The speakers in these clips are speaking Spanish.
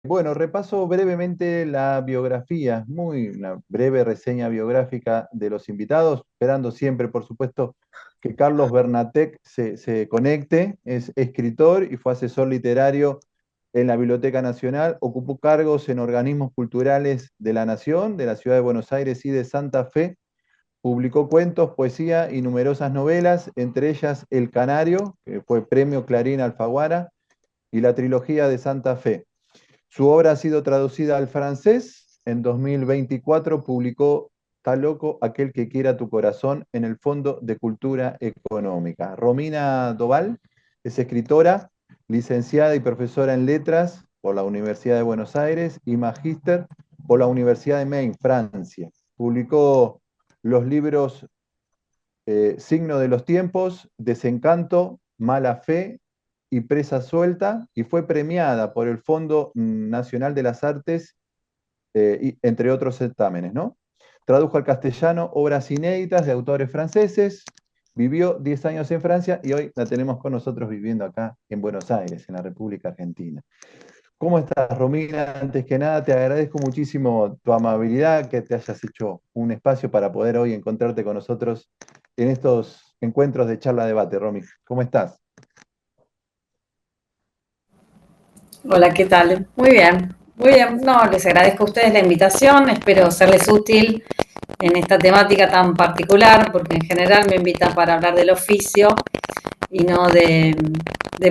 Bueno, repaso brevemente la biografía, muy una breve reseña biográfica de los invitados, esperando siempre, por supuesto, que Carlos Bernatec se conecte. Es escritor y fue asesor literario en la Biblioteca Nacional, ocupó cargos en organismos culturales de la Nación, de la Ciudad de Buenos Aires y de Santa Fe. Publicó cuentos, poesía y numerosas novelas, entre ellas El Canario, que fue Premio Clarín Alfaguara, y la trilogía de Santa Fe. Su obra ha sido traducida al francés. En 2024 publicó Está loco aquel que quiera tu corazón en el Fondo de Cultura Económica. Romina Doval es escritora, licenciada y profesora en letras por la Universidad de Buenos Aires y magíster por la Universidad de Maine, Francia. Publicó los libros Signo de los Tiempos, Desencanto, Mala Fe y Presa Suelta, y fue premiada por el Fondo Nacional de las Artes, entre otros certámenes, ¿no? Tradujo al castellano obras inéditas de autores franceses, vivió 10 años en Francia y hoy la tenemos con nosotros viviendo acá en Buenos Aires, en la República Argentina. ¿Cómo estás, Romina? Antes que nada, te agradezco muchísimo tu amabilidad, que te hayas hecho un espacio para poder hoy encontrarte con nosotros en estos encuentros de charla-debate, Romy. ¿Cómo estás? Hola, ¿qué tal? Muy bien, muy bien. No, les agradezco a ustedes la invitación. Espero serles útil en esta temática tan particular, porque en general me invitan para hablar del oficio y no de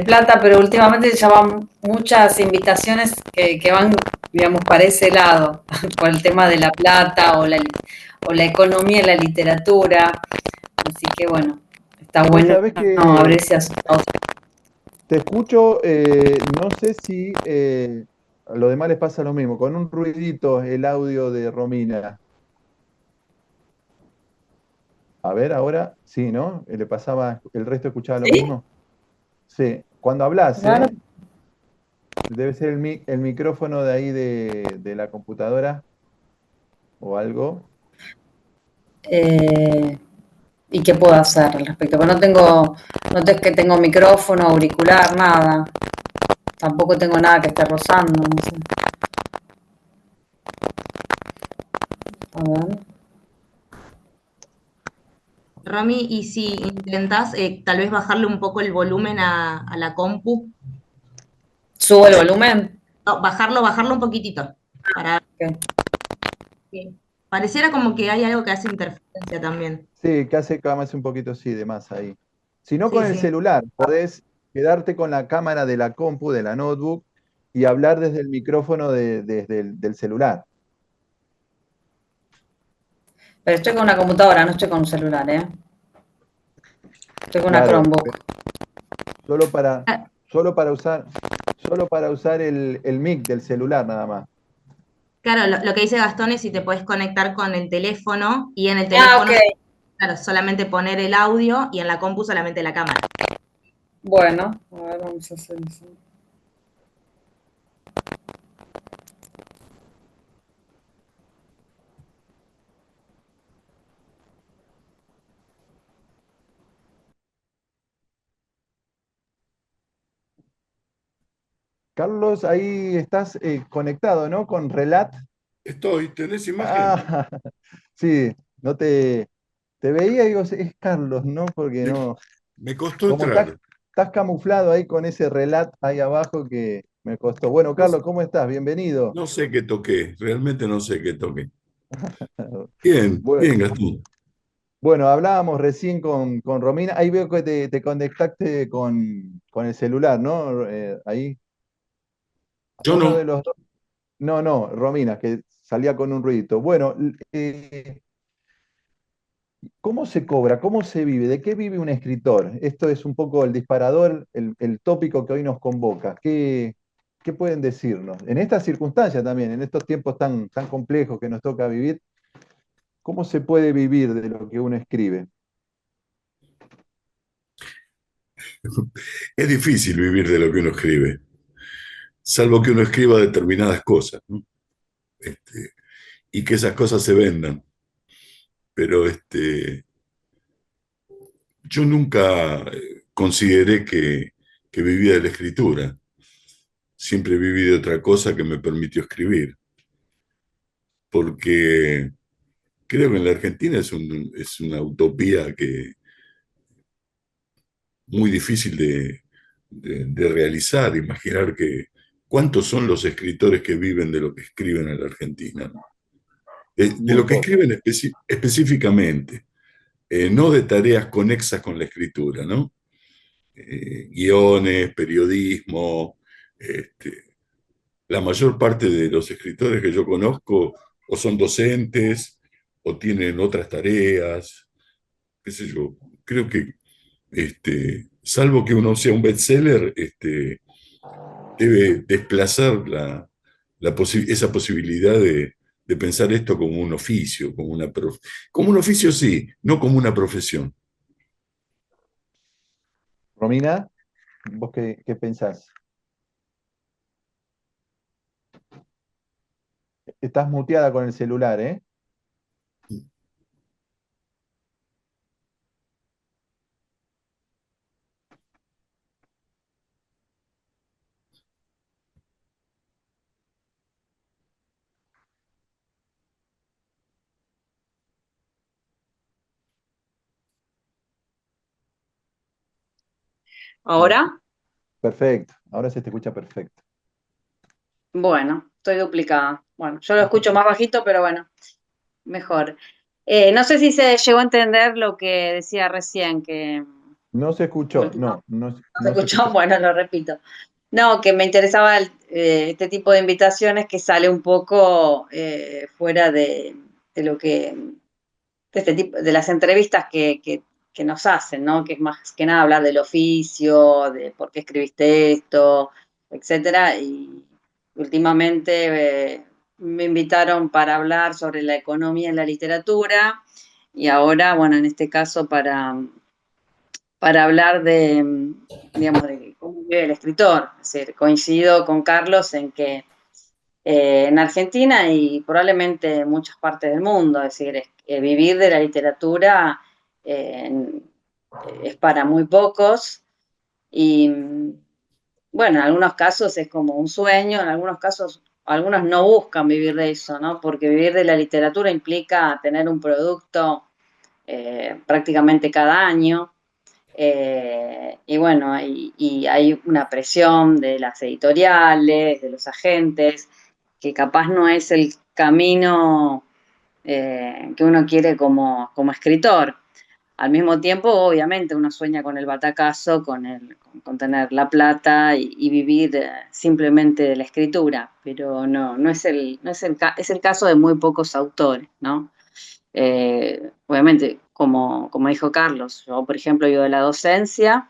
plata, pero últimamente ya van muchas invitaciones que van, digamos, para ese lado, por el tema de la plata o la economía y la literatura. Así que bueno, está Vos bueno sabés que abrirse a te escucho, no sé si a los demás les pasa lo mismo, con un ruidito el audio de Romina. A ver, ahora sí, ¿no? ¿Le pasaba, el resto escuchaba lo ¿Sí? mismo? Sí, cuando hablas, Claro. ¿eh? Debe ser el micrófono de ahí de la computadora o algo. ¿Y qué puedo hacer al respecto? Porque no es que tengo micrófono, auricular, nada. Tampoco tengo nada que esté rozando, no sé. A ver. Romy, y si intentás tal vez bajarle un poco el volumen a la compu, ¿Subo el volumen? no, bajarlo un poquitito, para Ok. que pareciera como que hay algo que hace interferencia también. Sí, que hace que más un poquito, sí, de más ahí. Si no, con Sí, el sí. celular, podés quedarte con la cámara de la compu, de la notebook, y hablar desde el micrófono desde del celular. Pero estoy con una computadora, no estoy con un celular, ¿eh? Estoy con una Claro, Chromebook. solo para, Ah, solo para usar, solo para usar el mic del celular nada más. claro, lo que dice Gastón es si te puedes conectar con el teléfono y en el Ah, ok. teléfono, claro, solamente poner el audio y en la compu solamente la cámara. Bueno, a ver, vamos a hacer eso. Carlos, ahí estás conectado, ¿no? Con Relat. ¿Tenés imagen? Ah, sí, no te veía y digo, es Carlos, ¿no? Porque Me, no, me costó como entrar. estás camuflado ahí con ese Relat ahí abajo que me costó. Bueno, No, Carlos, ¿cómo estás? Bienvenido. no sé qué toqué, realmente no sé qué toqué. Bien, Bueno, bien, Gastón. bueno, hablábamos recién con Romina. Ahí veo que te conectaste con el celular, ¿no? Ahí, Yo uno de no. los dos. No, no, Romina, que salía con un ruidito. Bueno, ¿cómo se cobra? ¿Cómo se vive? ¿De qué vive un escritor? Esto es un poco el disparador, el tópico que hoy nos convoca. ¿Qué pueden decirnos? En estas circunstancias también, en estos tiempos tan complejos que nos toca vivir, ¿cómo se puede vivir de lo que uno escribe? Es difícil vivir de lo que uno escribe, salvo que uno escriba determinadas cosas, ¿no? Y que esas cosas se vendan. pero yo nunca consideré que vivía de la escritura. Siempre viví de otra cosa que me permitió escribir, porque creo que en la Argentina es una utopía muy difícil de realizar, imaginar que cuántos son los escritores que viven de lo que escriben en la Argentina, ¿no? De Muy lo que poco. escriben específicamente, no de tareas conexas con la escritura, ¿no? Guiones, periodismo. La mayor parte de los escritores que yo conozco o son docentes o tienen otras tareas, qué sé yo. Creo que, salvo que uno sea un bestseller, debe desplazar esa posibilidad de pensar esto como un oficio, como un oficio sí, no como una profesión. Romina, ¿vos qué pensás? Estás muteada con el celular, ¿eh? No, ¿Ahora? perfecto. Ahora se te escucha perfecto. Bueno, estoy duplicada. Bueno, yo lo escucho más bajito, pero bueno, mejor. No sé si se llegó a entender lo que decía recién, que No se escuchó, último, no, no, no se no se escuchó, escuchó. bueno, lo repito. No, que me interesaba este tipo de invitaciones que sale un poco fuera de lo que, de este tipo, de las entrevistas que nos hacen, ¿no? Que es más que nada hablar del oficio, de por qué escribiste esto, etcétera. Y últimamente me invitaron para hablar sobre la economía en la literatura y ahora, bueno, en este caso para hablar digamos, de cómo vive el escritor. Es decir, coincido con Carlos en que en Argentina y probablemente en muchas partes del mundo, es decir, vivir de la literatura eh, es para muy pocos y bueno, en algunos casos es como un sueño, en algunos casos algunos no buscan vivir de eso, ¿no? Porque vivir de la literatura implica tener un producto prácticamente cada año. Y bueno, y hay una presión de las editoriales, de los agentes, que capaz no es el camino que uno quiere como escritor. Al mismo tiempo, obviamente, uno sueña con el batacazo, con tener la plata y vivir simplemente de la escritura, pero no es es el caso de muy pocos autores, ¿no? Obviamente, como dijo Carlos, yo, por ejemplo, yo de la docencia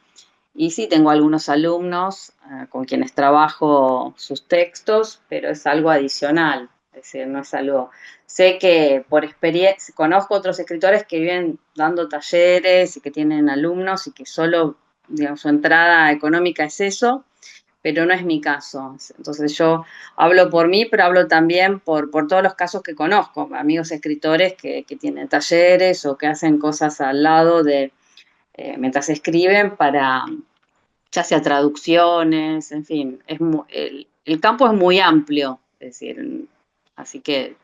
y sí tengo algunos alumnos con quienes trabajo sus textos, pero es algo adicional, es decir, no es algo... Sé que por experiencia, conozco otros escritores que viven dando talleres y que tienen alumnos y que solo, digamos, su entrada económica es eso, pero no es mi caso. Entonces yo hablo por mí, pero hablo también por todos los casos que conozco, amigos escritores que tienen talleres o que hacen cosas al lado de, mientras escriben para, ya sea traducciones, en fin, el campo es muy amplio, es decir, así que,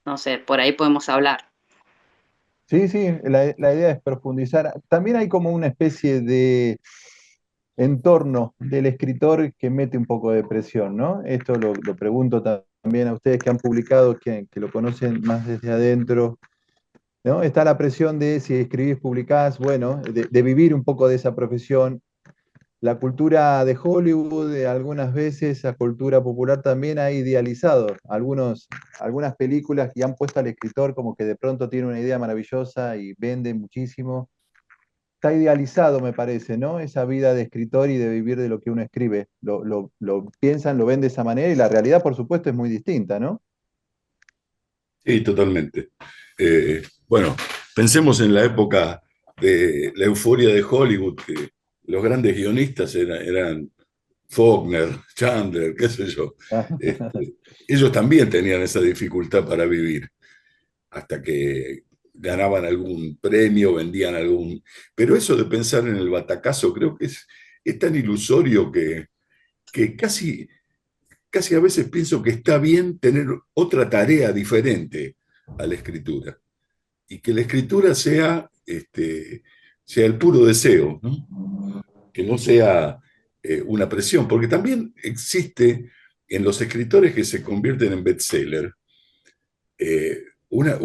no sé, por ahí podemos hablar. Sí, sí, la idea es profundizar. También hay como una especie de entorno del escritor que mete un poco de presión, ¿no? Esto lo pregunto también a ustedes que han publicado, que lo conocen más desde adentro, ¿no? Está la presión de si escribís, publicás, bueno, de vivir un poco de esa profesión. La cultura de Hollywood, algunas veces la cultura popular también ha idealizado algunas películas y han puesto al escritor como que de pronto tiene una idea maravillosa y vende muchísimo. Está idealizado, me parece, ¿no? Esa vida de escritor y de vivir de lo que uno escribe. Lo piensan, lo ven de esa manera y la realidad, por supuesto, es muy distinta, ¿no? Sí, totalmente. Bueno, pensemos en la época de la euforia de Hollywood, que los grandes guionistas eran Faulkner, Chandler, qué sé yo. Ellos también tenían esa dificultad para vivir, hasta que ganaban algún premio, vendían algún... Pero eso de pensar en el batacazo creo que es tan ilusorio que casi a veces pienso que está bien tener otra tarea diferente a la escritura y que la escritura sea, sea el puro deseo, ¿no? Que no sea una presión, porque también existe en los escritores que se convierten en bestseller eh, una,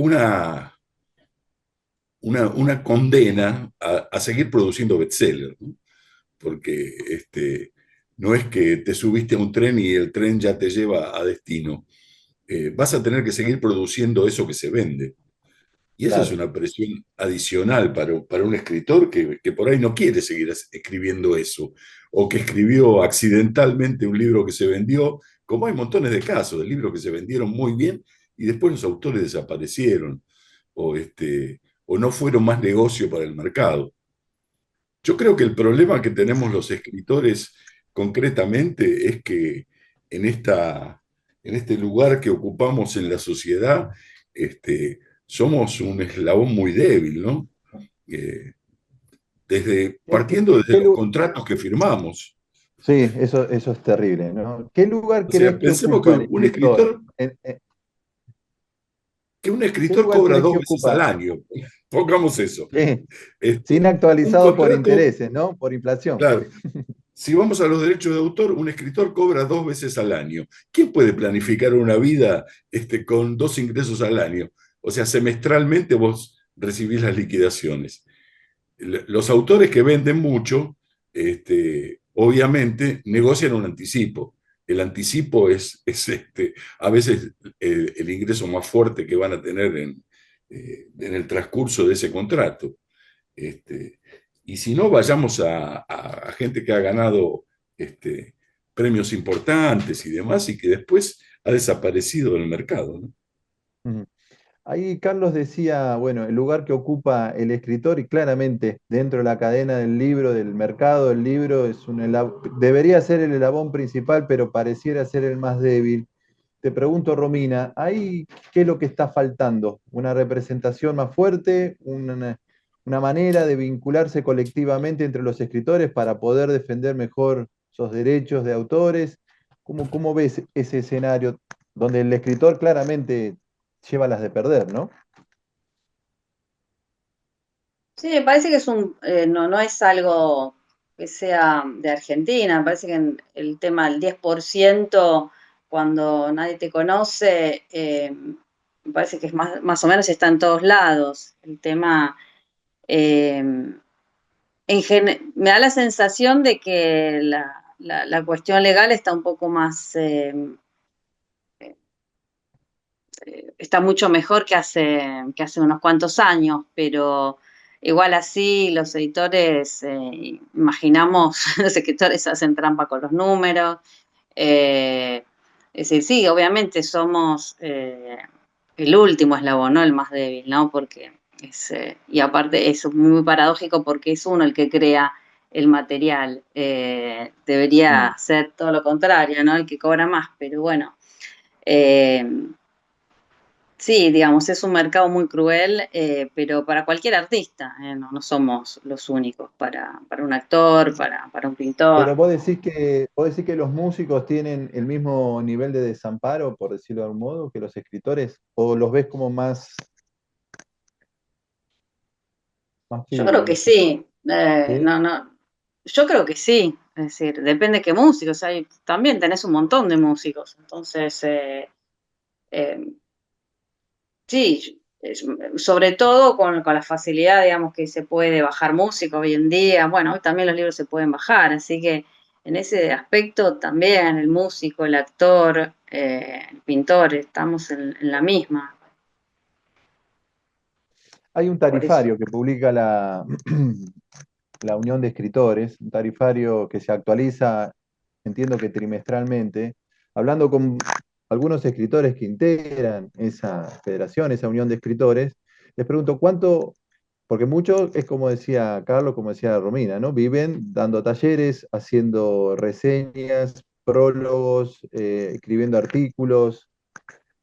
una, una condena a seguir produciendo bestsellers, ¿no? Porque no es que te subiste a un tren y el tren ya te lleva a destino. Vas a tener que seguir produciendo eso que se vende. Y esa es Claro. una presión adicional para un escritor que por ahí no quiere seguir escribiendo eso, o que escribió accidentalmente un libro que se vendió, como hay montones de casos de libros que se vendieron muy bien y después los autores desaparecieron, o, o no fueron más negocio para el mercado. Yo creo que el problema que tenemos los escritores concretamente es que en, en este lugar que ocupamos en la sociedad, somos un eslabón muy débil, ¿no? Eh, partiendo desde ¿Qué los lu- contratos que firmamos. sí, eso es terrible, ¿no? ¿Qué lugar O sea, crees que pensemos que ocupa el escritor? un ¿Qué escritor lugar cobra crees que 2 veces al ocupa? año. Pongamos eso. Sí, sin Un actualizado por contrato, intereses, ¿no? Por inflación. claro. Si vamos a los derechos de autor, un escritor cobra 2 veces al año. ¿Quién puede planificar una vida con 2 ingresos al año? O sea, semestralmente vos recibís las liquidaciones. Los autores que venden mucho, obviamente, negocian un anticipo. El anticipo es a veces el ingreso más fuerte que van a tener en el transcurso de ese contrato. Este, y si no, vayamos a gente que ha ganado premios importantes y demás y que después ha desaparecido del mercado, ¿no? Ujú. Ahí Carlos decía, bueno, el lugar que ocupa el escritor y claramente dentro de la cadena del libro, del mercado del libro, debería ser el eslabón principal, pero pareciera ser el más débil. Te pregunto, Romina, ¿ahí qué es lo que está faltando? ¿Una representación más fuerte? ¿Una manera de vincularse colectivamente entre los escritores para poder defender mejor esos derechos de autores? ¿Cómo ves ese escenario donde el escritor claramente lleva las de perder, ¿no? Sí, me parece que no es algo que sea de Argentina, me parece que el tema del 10% cuando nadie te conoce, me parece que es más o menos está en todos lados. El tema, eh, me da la sensación de que la cuestión legal está un poco más, está mucho mejor que hace unos cuantos años, pero igual así los editores, imaginamos, los escritores hacen trampa con los números. eh, es decir, sí, obviamente somos el último eslabón, no el más débil, ¿no? Porque y aparte es muy paradójico porque es uno el que crea el material. Debería Mm. ser todo lo contrario, ¿no? El que cobra más, pero bueno. Eh, Sí, digamos, es un mercado muy cruel, pero para cualquier artista, no somos los únicos, para un actor, para un Pero pintor. vos decís que los músicos tienen el mismo nivel de desamparo, por decirlo de algún modo, que los escritores, o los ves como más Yo creo firmes, que no sé. sí, ¿Sí? no, no, yo creo que sí, es decir, depende qué músicos, también tenés un montón de músicos, entonces, eh, sí, sobre todo con la facilidad, digamos, que se puede bajar música hoy en día. Bueno, hoy también los libros se pueden bajar, así que en ese aspecto también el músico, el actor, el pintor, estamos en la misma. Hay un Por eso. tarifario que publica la Unión de Escritores, un tarifario que se actualiza, entiendo que trimestralmente, hablando con algunos escritores que integran esa federación, esa Unión de Escritores, les pregunto cuánto, porque muchos, es como decía Carlos, como decía Romina, ¿no? Viven dando talleres, haciendo reseñas, prólogos, escribiendo artículos.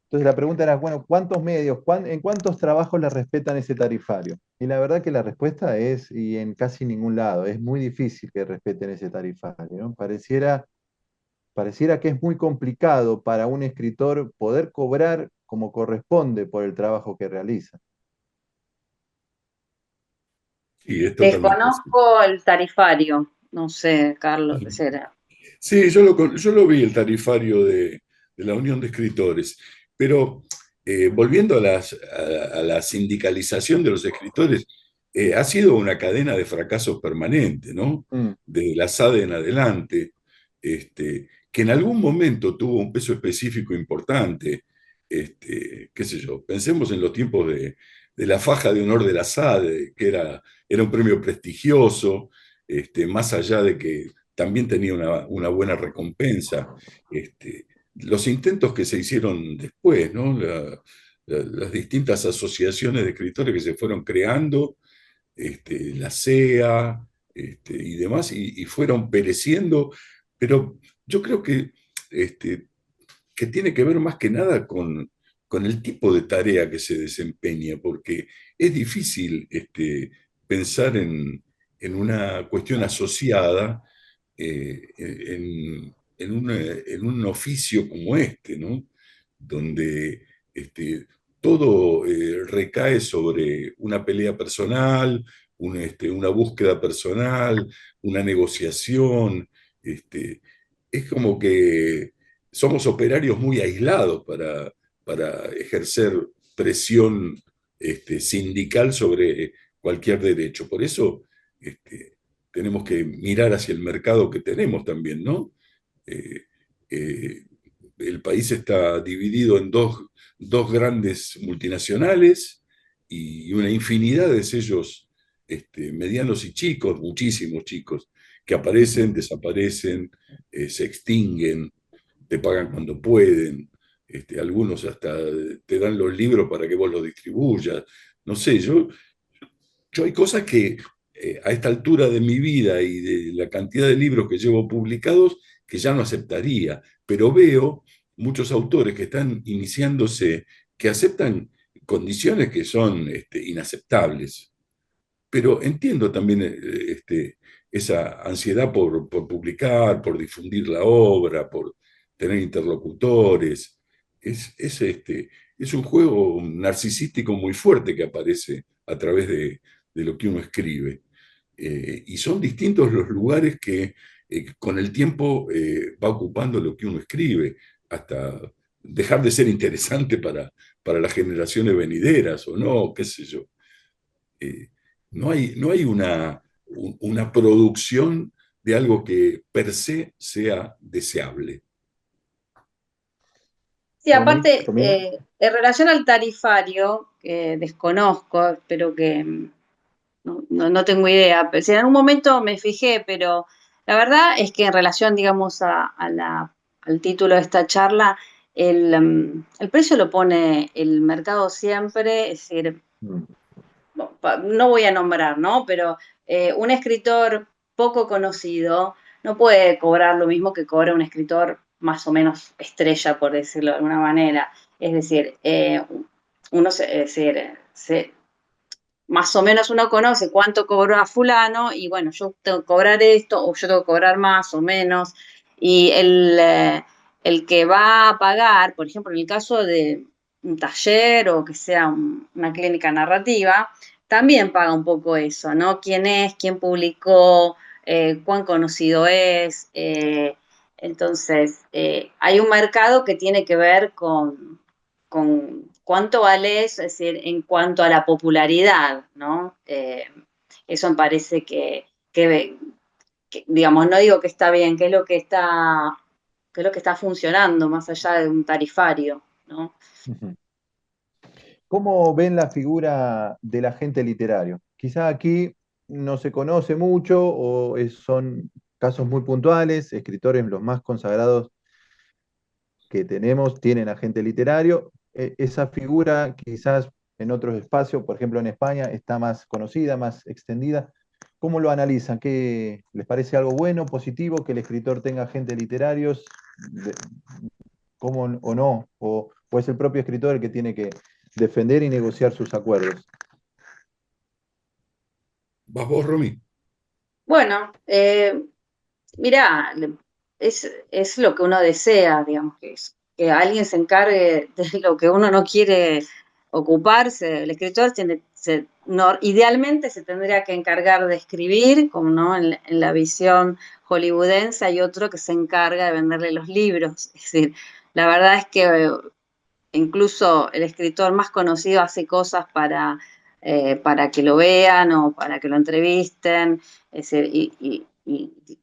Entonces la pregunta era, bueno, ¿cuántos medios, en cuántos trabajos le respetan ese tarifario? Y la verdad que la respuesta es, y en casi ningún lado, es muy difícil que respeten ese tarifario, ¿no? Pareciera que es muy complicado para un escritor poder cobrar como corresponde por el trabajo que realiza. Y es totalmente así. Desconozco el tarifario, no sé, Carlos, qué será. Sí, yo lo vi el tarifario de la Unión de Escritores, pero volviendo a la sindicalización de los escritores, ha sido una cadena de fracasos permanente, ¿no? Mm, De la SADE en adelante, que en algún momento tuvo un peso específico importante, qué sé yo, pensemos en los tiempos de la faja de honor de la SADE, que era un premio prestigioso, más allá de que también tenía una buena recompensa. Los intentos que se hicieron después, ¿no? Las distintas asociaciones de escritores que se fueron creando, la CEA y demás, y fueron pereciendo, pero yo creo este, que tiene que ver más que nada con el tipo de tarea que se desempeña, porque es difícil pensar en una cuestión asociada en un oficio como este, ¿no? Donde todo recae sobre una pelea personal, una búsqueda personal, una negociación. Es como que somos operarios muy aislados para ejercer presión sindical sobre cualquier derecho. Por eso tenemos que mirar hacia el mercado que tenemos también, ¿no? Eh, eh, el país está dividido en dos grandes multinacionales y una infinidad de sellos medianos y chicos, muchísimos chicos, que aparecen, ujú. desaparecen, se extinguen, te pagan cuando pueden, algunos hasta te dan los libros para que vos los distribuyas. No sé, yo hay cosas que a esta altura de mi vida y de la cantidad de libros que llevo publicados, que ya no aceptaría, pero veo muchos autores que están iniciándose, que aceptan condiciones que son inaceptables. Pero entiendo también esa ansiedad por publicar, por difundir la obra, por tener interlocutores. Es un juego narcisístico muy fuerte que aparece a través de lo que uno escribe. Y son distintos los lugares que con el tiempo va ocupando lo que uno escribe, hasta dejar de ser interesante para las generaciones venideras o no, qué sé yo. Eh, no hay una producción de algo que per se sea deseable. Sí, aparte, Romina. en relación al tarifario, que desconozco, pero que no tengo idea. Pero si en algún momento me fijé, pero la verdad es que en relación, digamos, al título de esta charla, el precio lo pone el mercado siempre, es decir, Mm. no voy a nombrar, ¿no? Pero un escritor poco conocido no puede cobrar lo mismo que cobra un escritor más o menos estrella, por decirlo de alguna manera. Es decir, es decir, más o menos uno conoce cuánto cobró a fulano y bueno, yo tengo que cobrar esto o yo tengo que cobrar más o menos. Y el que va a pagar, por ejemplo, en el caso de un taller o que sea una clínica narrativa, también paga un poco eso, ¿no? ¿Quién es? ¿Quién publicó? ¿Cuán conocido es? Entonces, hay un mercado que tiene que ver con cuánto vale eso, es decir, en cuanto a la popularidad, ¿no? Eso me parece que, digamos, no digo que está bien, qué es lo que está funcionando más allá de un tarifario, ¿no? Ujú. ¿Cómo ven la figura del agente literario? Quizá aquí no se conoce mucho o son casos muy puntuales, escritores los más consagrados que tenemos tienen agente literario. Esa figura quizás en otros espacios, por ejemplo en España, está más conocida, más extendida. ¿Cómo lo analizan? ¿Qué les parece algo bueno, positivo que el escritor tenga agentes literarios? De- ¿Cómo o no? ¿O es el propio escritor el que tiene que defender y negociar sus acuerdos? ¿Vas vos, Romy? Bueno, mirá, es lo que uno desea, digamos, que alguien se encargue de lo que uno no quiere ocuparse. El escritor idealmente se tendría que encargar de escribir, como no, en la visión hollywoodense hay otro que se encarga de venderle los libros. Es decir, la verdad es que incluso el escritor más conocido hace cosas para que lo vean o para que lo entrevisten. Es decir, y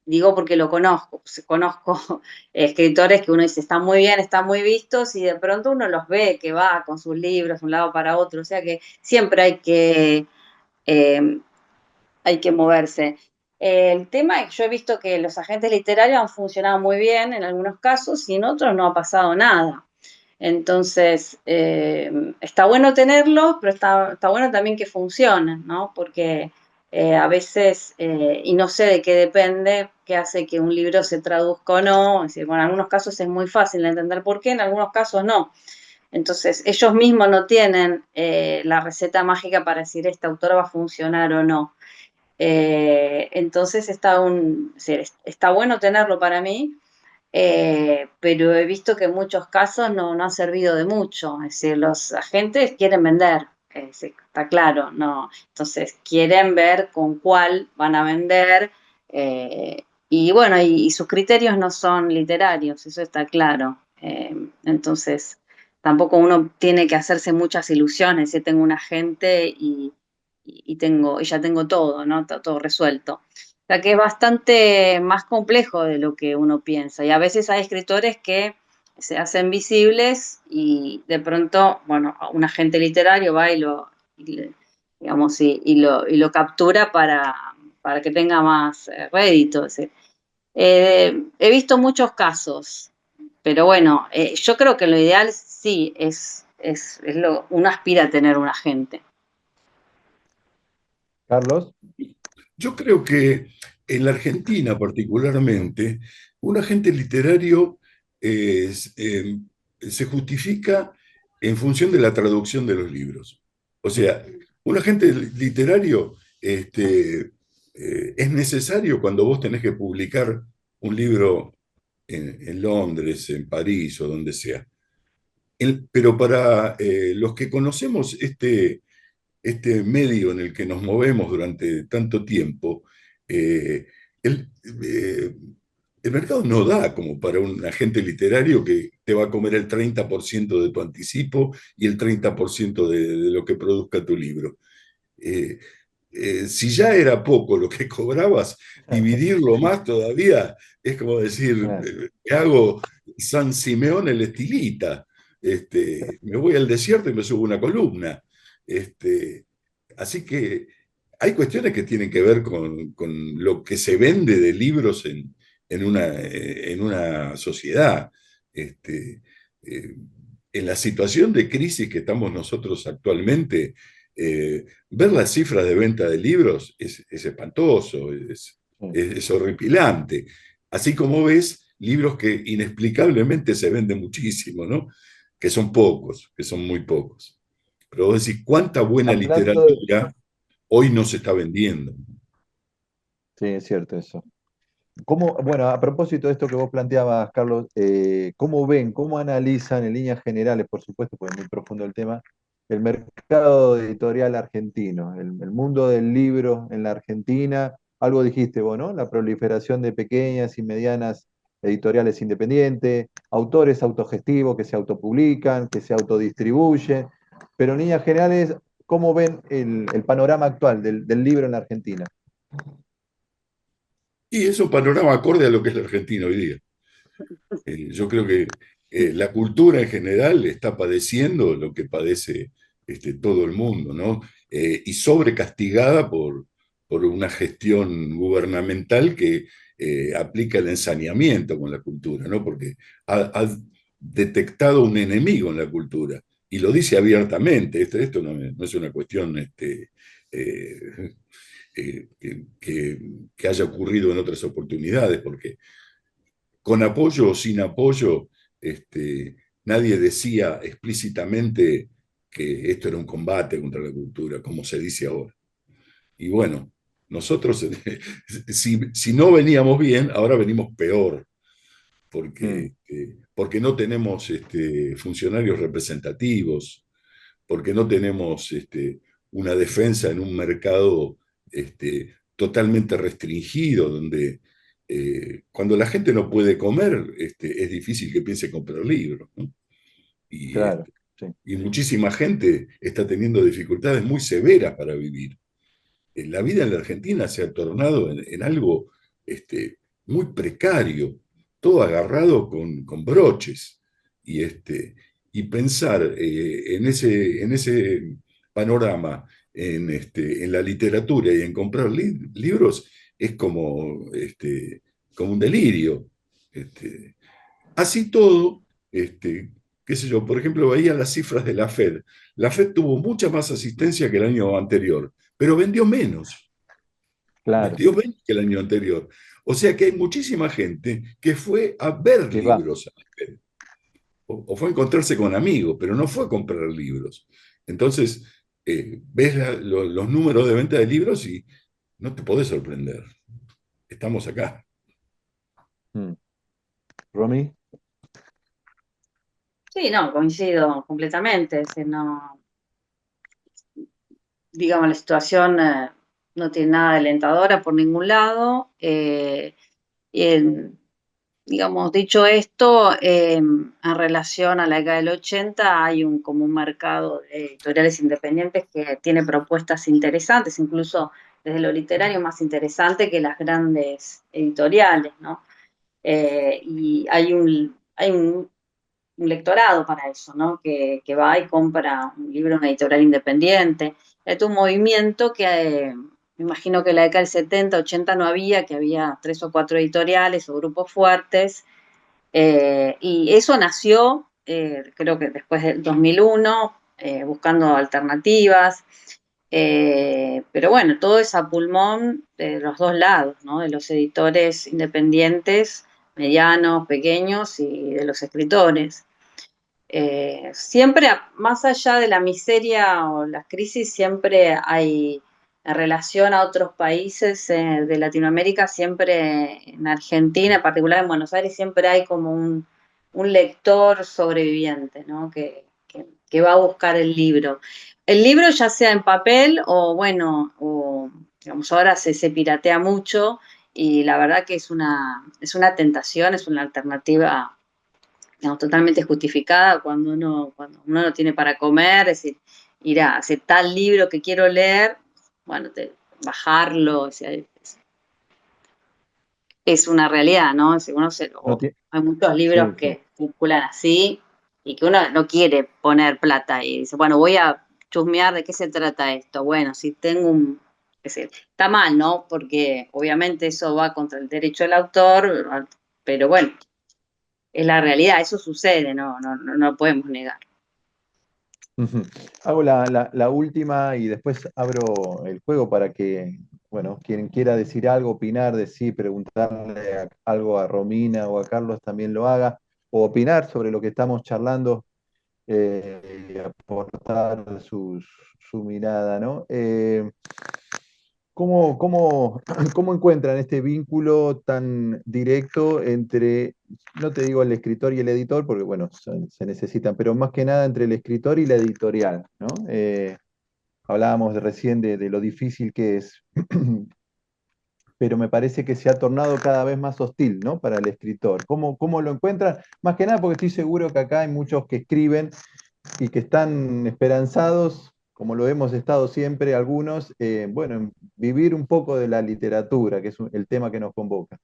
digo porque lo conozco, pues, conozco escritores que uno dice, están muy bien, están muy vistos, y de pronto uno los ve que va con sus libros de un lado para otro, o sea que siempre eh, hay que moverse. El tema es que yo he visto que los agentes literarios han funcionado muy bien en algunos casos y en otros no ha pasado nada. Entonces, está bueno tenerlos, pero está bueno también que funcionen, ¿no? Porque a veces, y no sé de qué depende, qué hace que un libro se traduzca o no. Es decir, bueno, en algunos casos es muy fácil de entender por qué, en algunos casos no. Entonces, ellos mismos no tienen la receta mágica para decir este autor va a funcionar o no. Entonces, está bueno tenerlo para mí, pero he visto que en muchos casos no ha servido de mucho. Es decir, los agentes quieren vender, está claro, ¿no? Entonces quieren ver con cuál van a vender, y bueno, y sus criterios no son literarios, eso está claro. Entonces, tampoco uno tiene que hacerse muchas ilusiones, si tengo un agente y ya tengo todo, ¿no? Está todo resuelto. O sea que es bastante más complejo de lo que uno piensa. Y a veces hay escritores que se hacen visibles y de pronto, bueno, un agente literario va digamos, y lo captura para que tenga más rédito. Es decir, he visto muchos casos, pero bueno, yo creo que lo ideal sí uno aspira a tener un agente. Carlos. Yo creo que en la Argentina particularmente, un agente literario se justifica en función de la traducción de los libros. O sea, un agente literario es necesario cuando vos tenés que publicar un libro en Londres, en París o donde sea. Pero para los que conocemos este medio en el que nos movemos durante tanto tiempo, eh, el, eh, el mercado no da como para un agente literario que te va a comer el 30% de tu anticipo y el 30% de lo que produzca tu libro. Eh, si ya era poco lo que cobrabas, dividirlo más todavía es como decir, me hago San Simeón el estilita, me voy al desierto y me subo una columna. Este, así que hay cuestiones que tienen que ver con lo que se vende de libros en una sociedad. Este, eh, en la situación de crisis que estamos nosotros actualmente, ver las cifras de venta de libros es espantoso, es horripilante. Así como ves libros que inexplicablemente se venden muchísimo, ¿no? Que son pocos, que son muy pocos. Pero vos decís, ¿cuánta buena Hablando de... literatura hoy no se está vendiendo? Sí, es cierto eso. Bueno, a propósito de esto que vos planteabas, Carlos, ¿cómo ven, cómo analizan en líneas generales, por supuesto, porque es muy profundo el tema, el mercado editorial argentino, el mundo del libro en la Argentina? Algo dijiste vos, ¿no? La proliferación de pequeñas y medianas editoriales independientes, autores autogestivos que se autopublican, que se autodistribuyen, pero en líneas generales, ¿cómo ven el panorama actual del libro en la Argentina? Y es un panorama acorde a lo que es la Argentina hoy día. Yo creo que la cultura en general está padeciendo lo que padece todo el mundo, ¿no? Y sobrecastigada por una gestión gubernamental que aplica el ensañamiento con la cultura, ¿no? Porque ha detectado un enemigo en la cultura y lo dice abiertamente. Esto no es una cuestión eh, que haya ocurrido en otras oportunidades, porque con apoyo o sin apoyo, este, nadie decía explícitamente que esto era un combate contra la cultura, como se dice ahora. Y bueno, nosotros, si no veníamos bien, ahora venimos peor, Mm, porque no tenemos funcionarios representativos, porque no tenemos una defensa en un mercado totalmente restringido, donde cuando la gente no puede comer, es difícil que piense comprar libros, ¿no? Y, claro, este, sí. y muchísima gente está teniendo dificultades muy severas para vivir. La vida en la Argentina se ha tornado en algo muy precario, todo agarrado con broches. Y, y pensar en ese panorama, en la literatura y en comprar libros, es como un delirio. Este, Así todo, qué sé yo, por ejemplo, veía las cifras de la Fed. La Fed tuvo mucha más asistencia que el año anterior, pero Claro, vendió menos que el año anterior. O sea que hay muchísima gente que fue a ver que va. libros a la Fed, o fue a encontrarse con amigos, pero no fue a comprar libros. Entonces, ves los números de venta de libros y no te podés sorprender. Estamos acá. Mm. Romy, Sí, no, coincido completamente. Es decir, no, digamos, la situación no tiene nada de alentadora por ningún lado. Y digamos, dicho esto, en relación a la década del 80 hay como un mercado de editoriales independientes que tiene propuestas interesantes, incluso desde lo literario más interesante que las grandes editoriales, ¿no? Y hay un lectorado para eso, ¿no? Que va y compra un libro en una editorial independiente. Es un movimiento que me imagino que en la década del 70, 80 no había, que había 3 o 4 editoriales o grupos fuertes, y eso nació, creo que después del 2001, buscando alternativas, pero bueno, todo es a pulmón de los dos lados, ¿no? De los editores independientes, medianos, pequeños y de los escritores. Siempre, más allá de la miseria o las crisis, siempre hay, en relación a otros países de Latinoamérica, siempre en Argentina, en particular en Buenos Aires, siempre hay como un lector sobreviviente, ¿no? Que va a buscar el libro. El libro ya sea en papel o bueno, o digamos, ahora se piratea mucho y la verdad que es una tentación, es una alternativa, digamos, totalmente justificada cuando uno no tiene para comer, es decir, ir a hacer tal libro que quiero leer, bueno, bajarlo, o sea, es una realidad, ¿no? Si uno no tiene. hay muchos libros Sí, sí. que circulan así y que uno no quiere poner plata y dice, bueno, voy a chusmear de qué se trata esto. Bueno, si tengo es decir, está mal, ¿no? Porque obviamente eso va contra el derecho del autor, pero bueno, es la realidad, eso sucede, no lo podemos negar. Ujú. Hago la última y después abro el juego para que, bueno, quien quiera decir algo, opinar, decir, preguntarle algo a Romina o a Carlos también lo haga, o opinar sobre lo que estamos charlando y aportar su mirada, ¿no? ¿Cómo encuentran este vínculo tan directo entre, no te digo el escritor y el editor, porque bueno, se necesitan, pero más que nada entre el escritor y la editorial, ¿no? Hablábamos recién de lo difícil que es, pero me parece que se ha tornado cada vez más hostil, ¿no? Para el escritor. ¿Cómo lo encuentran? Más que nada porque estoy seguro que acá hay muchos que escriben y que están esperanzados, como lo hemos estado siempre algunos, bueno, en vivir un poco de la literatura, que es el tema que nos convoca.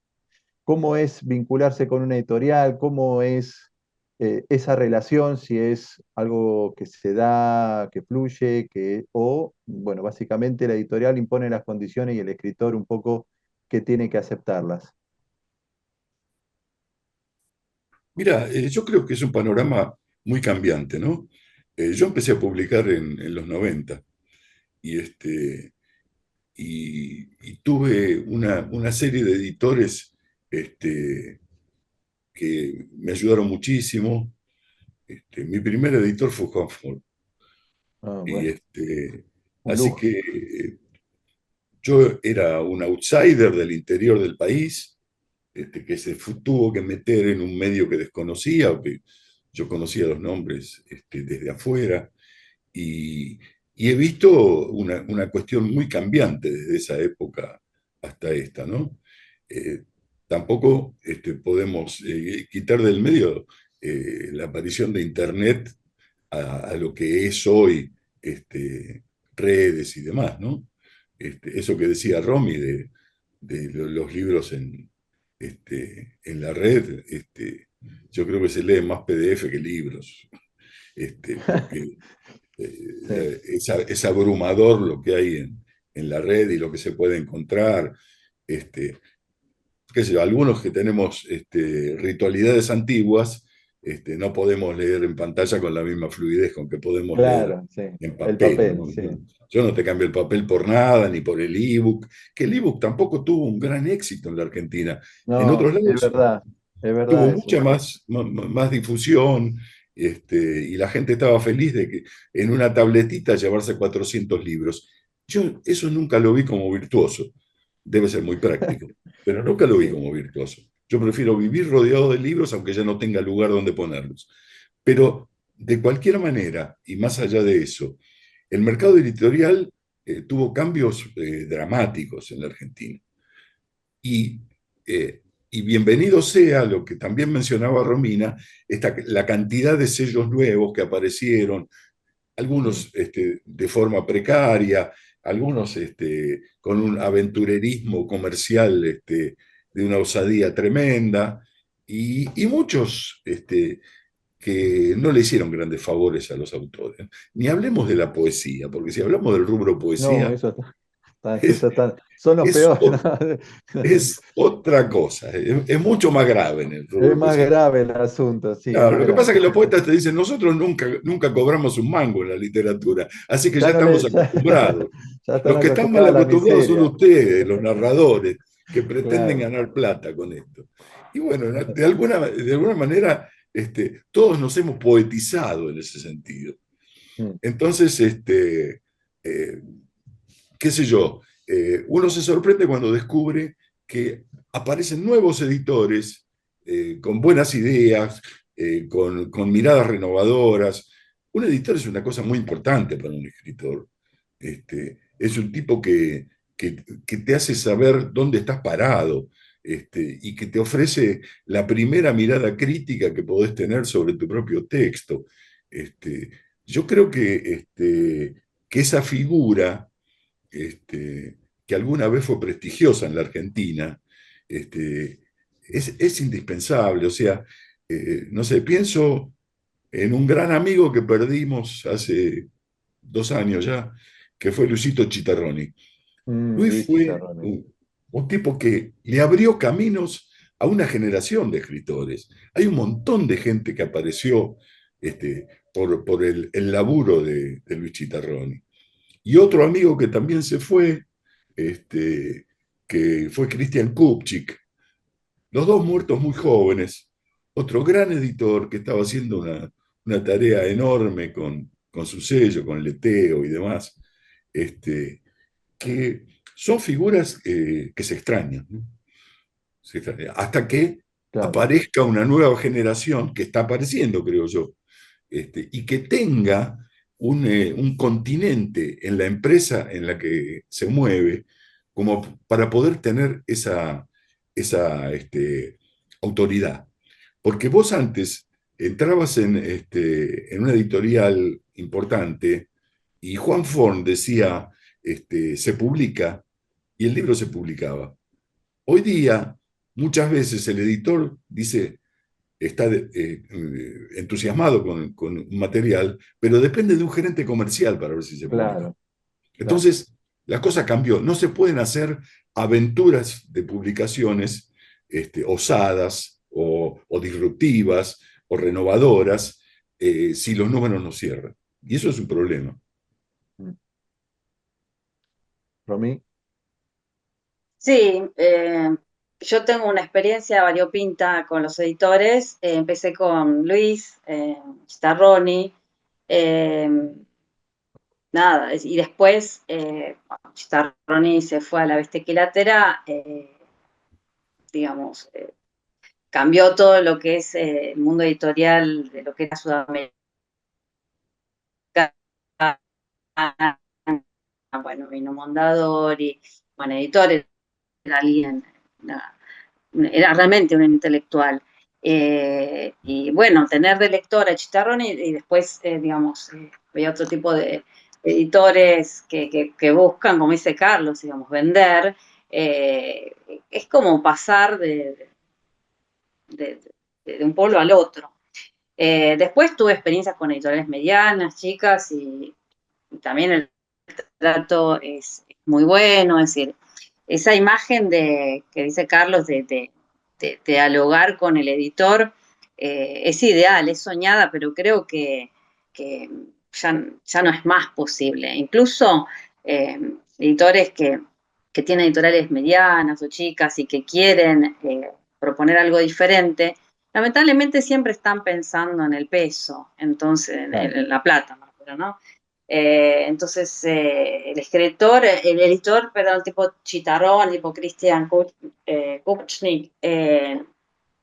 ¿Cómo es vincularse con una editorial? ¿Cómo es esa relación? Si es algo que se da, que fluye, o, bueno, básicamente la editorial impone las condiciones y el escritor un poco que tiene que aceptarlas. Mira, yo creo que es un panorama muy cambiante, ¿no? Yo empecé a publicar en los 90 y, y tuve una serie de editores este, que me ayudaron muchísimo. Mi primer editor fue Juan Ford. Ah, Y bueno, un así lujo. que yo era un outsider del interior del país, que tuvo que meter en un medio que desconocía, o que yo conocía los nombres desde afuera, y, y he visto una cuestión muy cambiante desde esa época hasta esta, ¿no? Eh, Tampoco podemos quitar del medio la aparición de Internet a lo que es hoy redes y demás, ¿no? Eso que decía Romy de los libros en la red, yo creo que se leen más PDF que libros, porque Sí, es abrumador lo que hay en la red y lo que se puede encontrar. Este, Qué sé yo, algunos que tenemos ritualidades antiguas, no podemos leer en pantalla con la misma fluidez con que podemos leer claro, sí. en El papel, papel, ¿no? sí. Yo no te cambio el papel por nada, ni por el ebook, que el ebook tampoco tuvo un gran éxito en la Argentina. En otros No, lados es verdad tuvo eso. mucha más difusión, y la gente estaba feliz de que en una tabletita llevarse 400 libros. Yo eso nunca lo vi como virtuoso, debe ser muy práctico, pero nunca lo vi Sí. como virtuoso. Yo prefiero vivir rodeado de libros aunque ya no tenga lugar donde ponerlos. Pero de cualquier manera, y más allá de eso, el mercado editorial tuvo cambios dramáticos en la Argentina. Y, y bienvenido sea lo que también mencionaba Romina, la cantidad de sellos nuevos que aparecieron, Mm. algunos de forma precaria, algunos con un aventurerismo comercial de una osadía tremenda, y muchos que no le hicieron grandes favores a los autores. Ni hablemos de la poesía, porque si hablamos del rubro No, poesía, eso es, está, son los es, peores. ¿No? es otra cosa, es mucho más grave en el Es rubro más poesía. grave el asunto, sí, es Claro, más lo que pasa grave. es que los poetas te dicen, nosotros nunca cobramos un mango en la literatura, así que ya Ya no estamos le, ya, acostumbrados. ya están Los que están mal acostumbrados a la acostumbrados son miseria. ustedes, los narradores, que pretenden Claro. ganar plata con esto. Y bueno, de alguna manera, todos nos hemos poetizado en ese sentido. Mm. Entonces, eh, qué sé yo, uno se sorprende cuando descubre que aparecen nuevos editores con buenas ideas, con miradas renovadoras. Un editor es una cosa muy importante para un escritor. Es un tipo que te hace saber dónde estás parado, y que te ofrece la primera mirada crítica que podés tener sobre tu propio texto. Este, yo creo que esa figura, que alguna vez fue prestigiosa en la Argentina, este, es indispensable. O sea, no sé, pienso en un gran amigo que perdimos hace 2 años ya, que fue Luisito Chitarroni. Luis Luigi fue Tarroni. un tipo que le abrió caminos a una generación de escritores. Hay un montón de gente que apareció por el laburo de Luis Chitarroni. Y otro amigo que también se fue, que fue Christian Kupchik, los dos muertos muy jóvenes, otro gran editor que estaba haciendo una tarea enorme con su sello, con leteo y demás, que son figuras que se extrañan, ¿no? Hasta que Claro. aparezca una nueva generación que está apareciendo, creo yo, y que tenga un continente en la empresa en la que se mueve, como para poder tener esa autoridad. Porque vos antes entrabas en una editorial importante y Juan Forn decía, se publica, y el libro se publicaba. Hoy día, muchas veces el editor dice, está entusiasmado con un material, pero depende de un gerente comercial para ver si se publica. Claro, claro. Entonces, la cosa cambió. No se pueden hacer aventuras de publicaciones osadas o disruptivas o renovadoras si los números no cierran. Y eso es un problema. Mm. Romy. Sí, yo tengo una experiencia variopinta con los editores. Empecé con Luis Starroni, eh, nada, y después cuando Starroni se fue a la Bestia Equilatera, digamos, cambió todo lo que es el mundo editorial de lo que era Sudamérica. Bueno, vino Mondadori, bueno, editores, era alguien, era realmente un intelectual. Y bueno, tener de lector a Chitarrón y después, digamos, había otro tipo de editores que buscan, como dice Carlos, digamos, vender. eh, es como pasar de, de un pueblo al otro. Después tuve experiencias con editoriales medianas, chicas, y también el trato es muy bueno, es decir, esa imagen que dice Carlos de dialogar con el editor es ideal, es soñada, pero creo que ya no es más posible. Incluso editores que tienen editoriales medianas o chicas y que quieren proponer algo diferente, lamentablemente siempre están pensando en el peso, entonces Claro. en la plata, ¿no? Entonces, el editor, perdón, tipo Chitarrón, tipo Christian Kuchnik,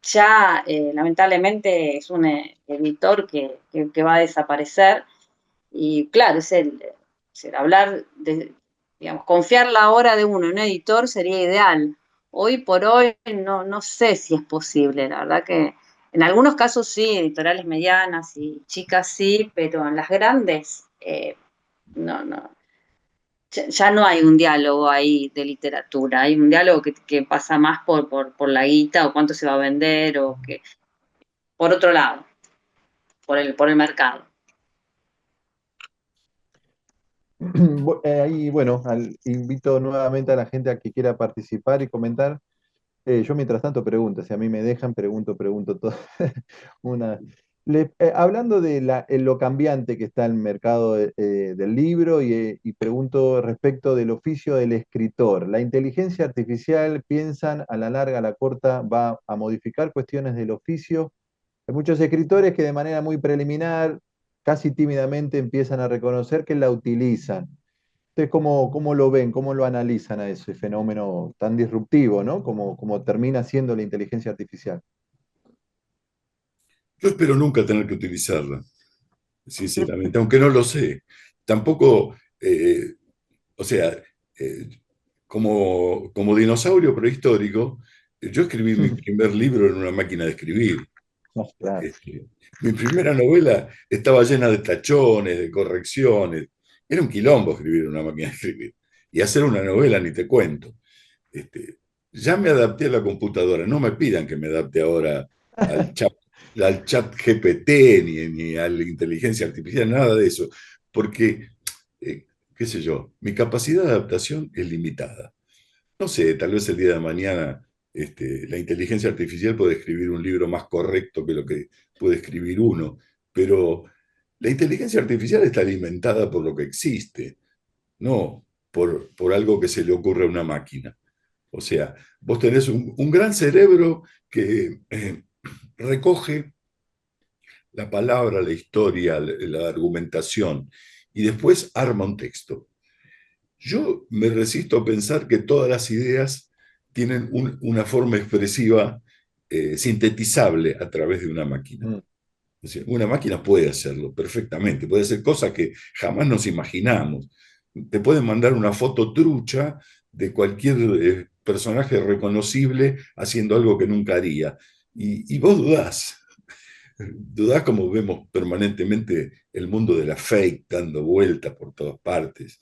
ya lamentablemente es un editor que va a desaparecer. Y claro, hablar de, digamos, confiar la obra de uno en un editor sería ideal. Hoy por hoy no sé si es posible, la verdad que en algunos casos sí, editoriales medianas y chicas sí, pero en las grandes no, ya no hay un diálogo ahí de literatura, hay un diálogo que pasa más por la guita o cuánto se va a vender o que por otro lado, por el mercado. Ahí, bueno, invito nuevamente a la gente a que quiera participar y comentar. Yo mientras tanto pregunto, si a mí me dejan, pregunto todo. Una, hablando de lo cambiante que está el mercado del libro y pregunto respecto del oficio del escritor. ¿La inteligencia artificial, piensan, a la larga, a la corta, va a modificar cuestiones del oficio? Hay muchos escritores que de manera muy preliminar, casi tímidamente, empiezan a reconocer que la utilizan. ¿Ustedes cómo lo ven, cómo lo analizan a ese fenómeno tan disruptivo, ¿no? Como termina siendo la inteligencia artificial. Yo espero nunca tener que utilizarla, sinceramente, aunque no lo sé. Tampoco, o sea, eh, como dinosaurio prehistórico, yo escribí mi primer libro en una máquina de escribir. No, claro. Mi primera novela estaba llena de tachones, de correcciones. Era un quilombo escribir en una máquina de escribir. Y hacer una novela, ni te cuento. Este, ya me adapté a la computadora. No me pidan que me adapte ahora al chat, al chat GPT ni a la inteligencia artificial, nada de eso. Porque, qué sé yo, mi capacidad de adaptación es limitada. No sé, tal vez el día de mañana la inteligencia artificial puede escribir un libro más correcto que lo que puede escribir uno, pero la inteligencia artificial está alimentada por lo que existe, no por algo que se le ocurre a una máquina. O sea, vos tenés un gran cerebro que recoge la palabra, la historia, la argumentación, y después arma un texto. Yo me resisto a pensar que todas las ideas tienen una forma expresiva sintetizable a través de una máquina. Mm. Es decir, una máquina puede hacerlo perfectamente, puede hacer cosas que jamás nos imaginamos. Te pueden mandar una foto trucha de cualquier personaje reconocible haciendo algo que nunca haría. Y vos dudás como vemos permanentemente el mundo de la fake dando vueltas por todas partes.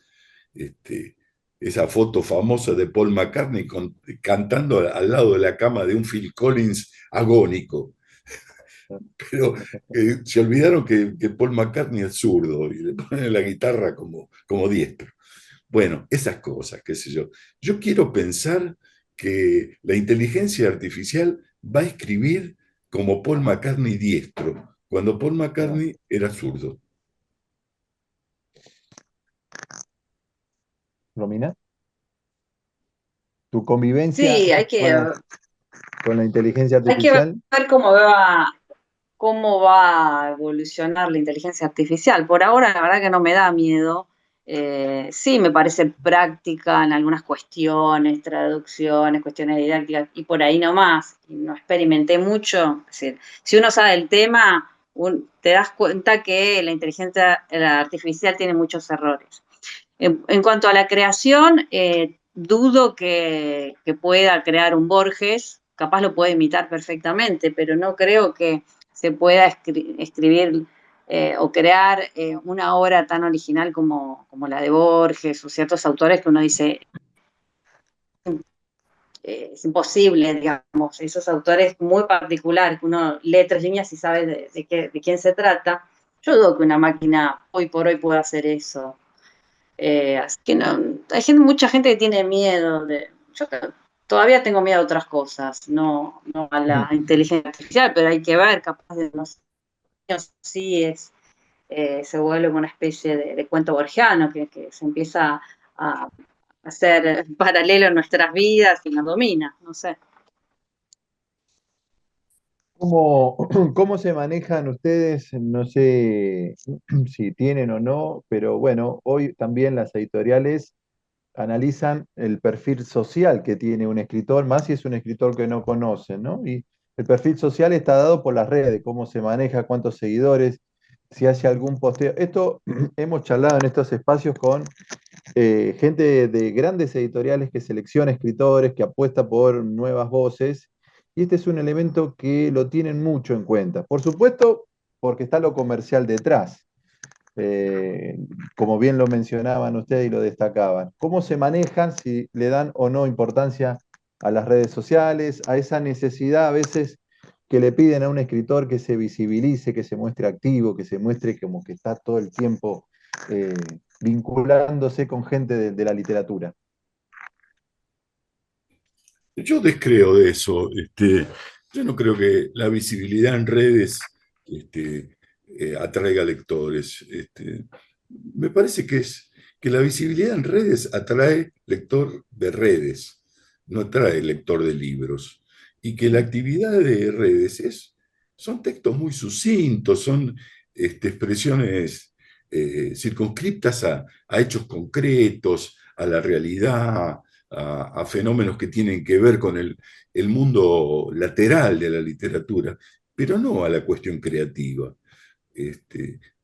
Este, esa foto famosa de Paul McCartney cantando al lado de la cama de un Phil Collins agónico. Pero se olvidaron que Paul McCartney es zurdo y le ponen la guitarra como diestro. Bueno, esas cosas, qué sé yo. Yo quiero pensar que la inteligencia artificial va a escribir como Paul McCartney diestro, cuando Paul Ah. McCartney era zurdo. Romina, tu convivencia Sí, hay con que, la... con la inteligencia Hay que artificial? ver cómo va a evolucionar la inteligencia artificial. Por ahora, la verdad que no me da miedo. Sí, me parece práctica en algunas cuestiones, traducciones, cuestiones didácticas, y por ahí nomás. Y no experimenté mucho. Es decir, si uno sabe el tema, te das cuenta que la inteligencia artificial tiene muchos errores. En cuanto a la creación, dudo que pueda crear un Borges, capaz lo puede imitar perfectamente, pero no creo que se pueda escribir o crear una obra tan original como la de Borges o ciertos autores que uno dice es imposible, digamos, esos autores muy particulares, que uno lee tres líneas y sabe de quién se trata. Yo dudo que una máquina hoy por hoy pueda hacer eso. Así que no, hay mucha gente que tiene miedo yo todavía tengo miedo a otras cosas, no a la inteligencia artificial, pero hay que ver, capaz de unos años sí se vuelve una especie de cuento borgiano que se empieza a hacer paralelo en nuestras vidas y nos domina, no sé. ¿Cómo, cómo se manejan ustedes? No sé si tienen o no, pero bueno, hoy también las editoriales analizan el perfil social que tiene un escritor, más si es un escritor que no conocen, ¿no? Y el perfil social está dado por las redes, cómo se maneja, cuántos seguidores, si hace algún posteo. Esto hemos charlado en estos espacios con gente de grandes editoriales que selecciona escritores, que apuesta por nuevas voces, y este es un elemento que lo tienen mucho en cuenta. Por supuesto, porque está lo comercial detrás, eh, como bien lo mencionaban ustedes y lo destacaban. ¿Cómo se manejan, si le dan o no importancia a las redes sociales, a esa necesidad a veces que le piden a un escritor que se visibilice, que se muestre activo, que se muestre como que está todo el tiempo eh, vinculándose con gente de la literatura? Yo descreo de eso. Yo no creo que la visibilidad en redes atraiga lectores. Me parece que la visibilidad en redes atrae lector de redes, no atrae lector de libros. Y que la actividad de redes son textos muy sucintos, son expresiones circunscriptas a hechos concretos, a la realidad, a fenómenos que tienen que ver con el mundo lateral de la literatura, pero no a la cuestión creativa.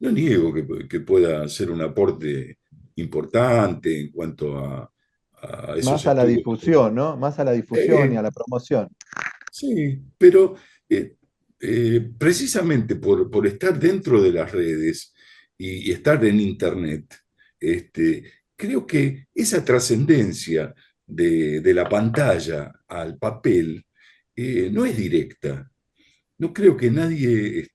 No niego que pueda ser un aporte importante en cuanto a esos Más a la estudios. difusión, ¿no? Más a la difusión y Eh, a la promoción. sí, pero precisamente por estar dentro de las redes y estar en Internet, este, creo que esa trascendencia de la pantalla al papel no es directa. No creo que nadie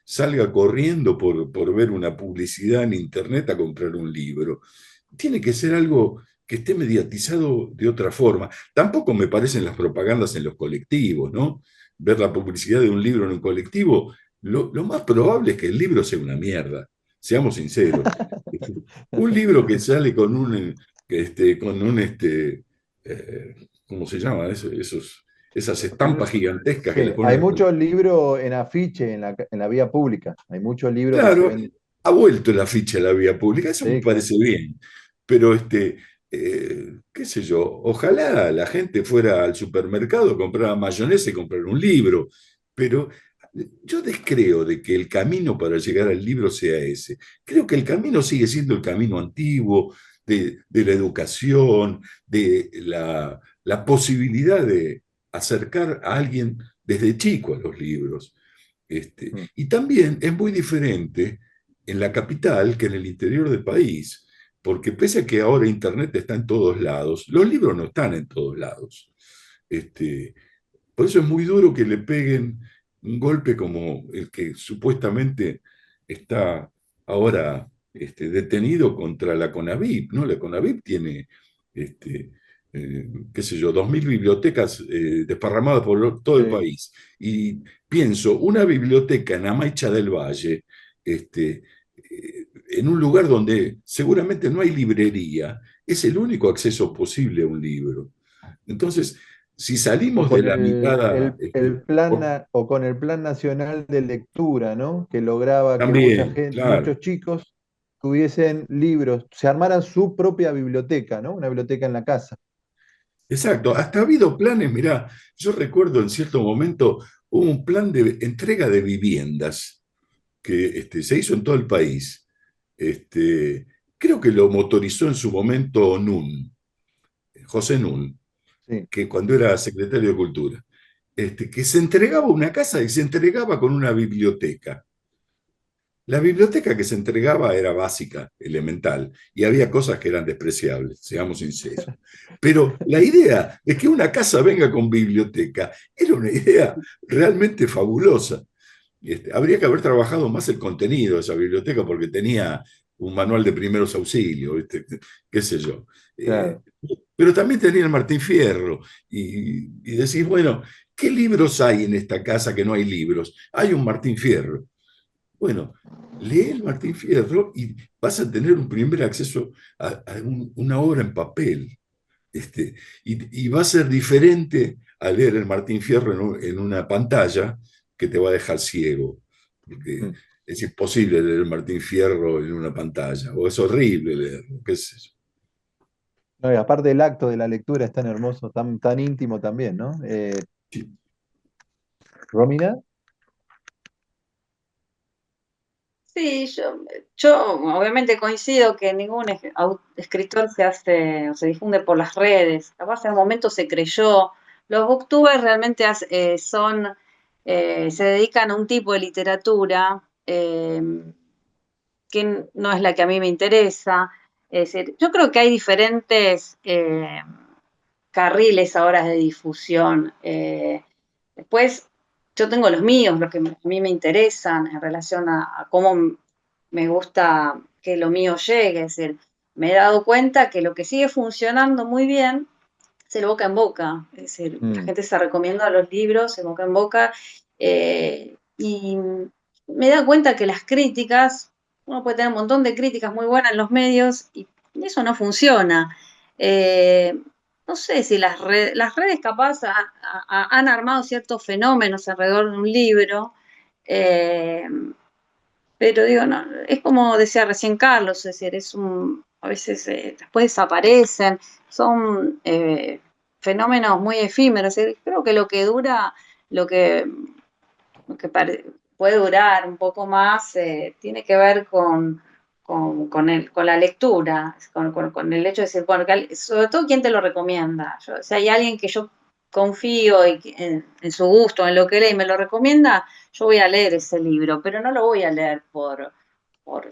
salga corriendo por ver una publicidad en Internet a comprar un libro. Tiene que ser algo que esté mediatizado de otra forma. Tampoco me parecen las propagandas en los colectivos, ¿no? Ver la publicidad de un libro en un colectivo, lo más probable es que el libro sea una mierda, seamos sinceros. Un libro que sale ¿cómo se llama? Esas estampas gigantescas que le Sí, hay ponen. muchos libros en afiche en la vía pública. Hay muchos libros que se Claro, ven. ha vuelto la ficha a la vía pública, eso me Sí, claro. parece bien, pero qué sé yo, ojalá la gente fuera al supermercado, comprara mayonesa y comprara un libro, pero yo descreo de que el camino para llegar al libro sea ese. Creo que el camino sigue siendo el camino antiguo de la educación, de la posibilidad de acercar a alguien desde chico a los libros. Mm. Y también es muy diferente en la capital que en el interior del país, porque pese a que ahora Internet está en todos lados, los libros no están en todos lados. Este, por eso es muy duro que le peguen un golpe como el que supuestamente está ahora detenido contra la CONAVIP, ¿no? La CONAVIP tiene, este, qué sé yo, 2.000 bibliotecas desparramadas por todo el Sí. país. Y pienso, una biblioteca en Amaicha del Valle, en un lugar donde seguramente no hay librería, es el único acceso posible a un libro. Entonces, si O salimos de con la mirada, el o con el Plan Nacional de Lectura, ¿no? Que lograba que mucha también, gente, claro, muchos chicos tuviesen libros, se armaran su propia biblioteca, ¿no? Una biblioteca en la casa. exacto. Hasta ha habido planes, mirá, yo recuerdo en cierto momento hubo un plan de entrega de viviendas que se hizo en todo el país. Este, creo que lo motorizó en su momento Nun, José Nun, Sí. que cuando era secretario de Cultura, que se entregaba una casa y se entregaba con una biblioteca. La biblioteca que se entregaba era básica, elemental, y había cosas que eran despreciables, seamos sinceros. Pero la idea de que una casa venga con biblioteca era una idea realmente fabulosa. Habría que haber trabajado más el contenido de esa biblioteca porque tenía un manual de primeros auxilios, qué sé yo. Eh, Claro. pero también tenía el Martín Fierro y decís, bueno, ¿qué libros hay en esta casa que no hay libros? Hay un Martín Fierro. Bueno, lee el Martín Fierro y vas a tener un primer acceso a una obra en papel. Y va a ser diferente a leer el Martín Fierro en una pantalla que te va a dejar ciego, porque Mm. es imposible leer el Martín Fierro en una pantalla, o es horrible leerlo, qué sé yo. No, y aparte el acto de la lectura es tan hermoso, tan íntimo también, ¿no? Sí. Romina, Sí, yo obviamente coincido que ningún escritor se hace o se difunde por las redes. Capaz en un momento se creyó. Los booktubers realmente se dedican a un tipo de literatura que no es la que a mí me interesa. Es decir, yo creo que hay diferentes carriles ahora de difusión. Después, yo tengo los míos, los que a mí me interesan en relación a cómo me gusta que lo mío llegue. Es decir, me he dado cuenta que lo que sigue funcionando muy bien es el boca en boca. Es decir, la mm, gente se recomienda los libros, el boca en boca. Y me he dado cuenta que las críticas, uno puede tener un montón de críticas muy buenas en los medios y eso no funciona. Eh, no sé si las redes capaz han armado ciertos fenómenos alrededor de un libro, eh, pero digo, no, es como decía recién Carlos, es decir, a veces después desaparecen, son fenómenos muy efímeros. Es decir, creo que lo que dura, lo que, lo que puede durar un poco más, tiene que ver con la lectura, con el hecho de decir, bueno, sobre todo quién te lo recomienda. Si hay alguien que yo confío en su gusto, en lo que lee y me lo recomienda, yo voy a leer ese libro, pero no lo voy a leer por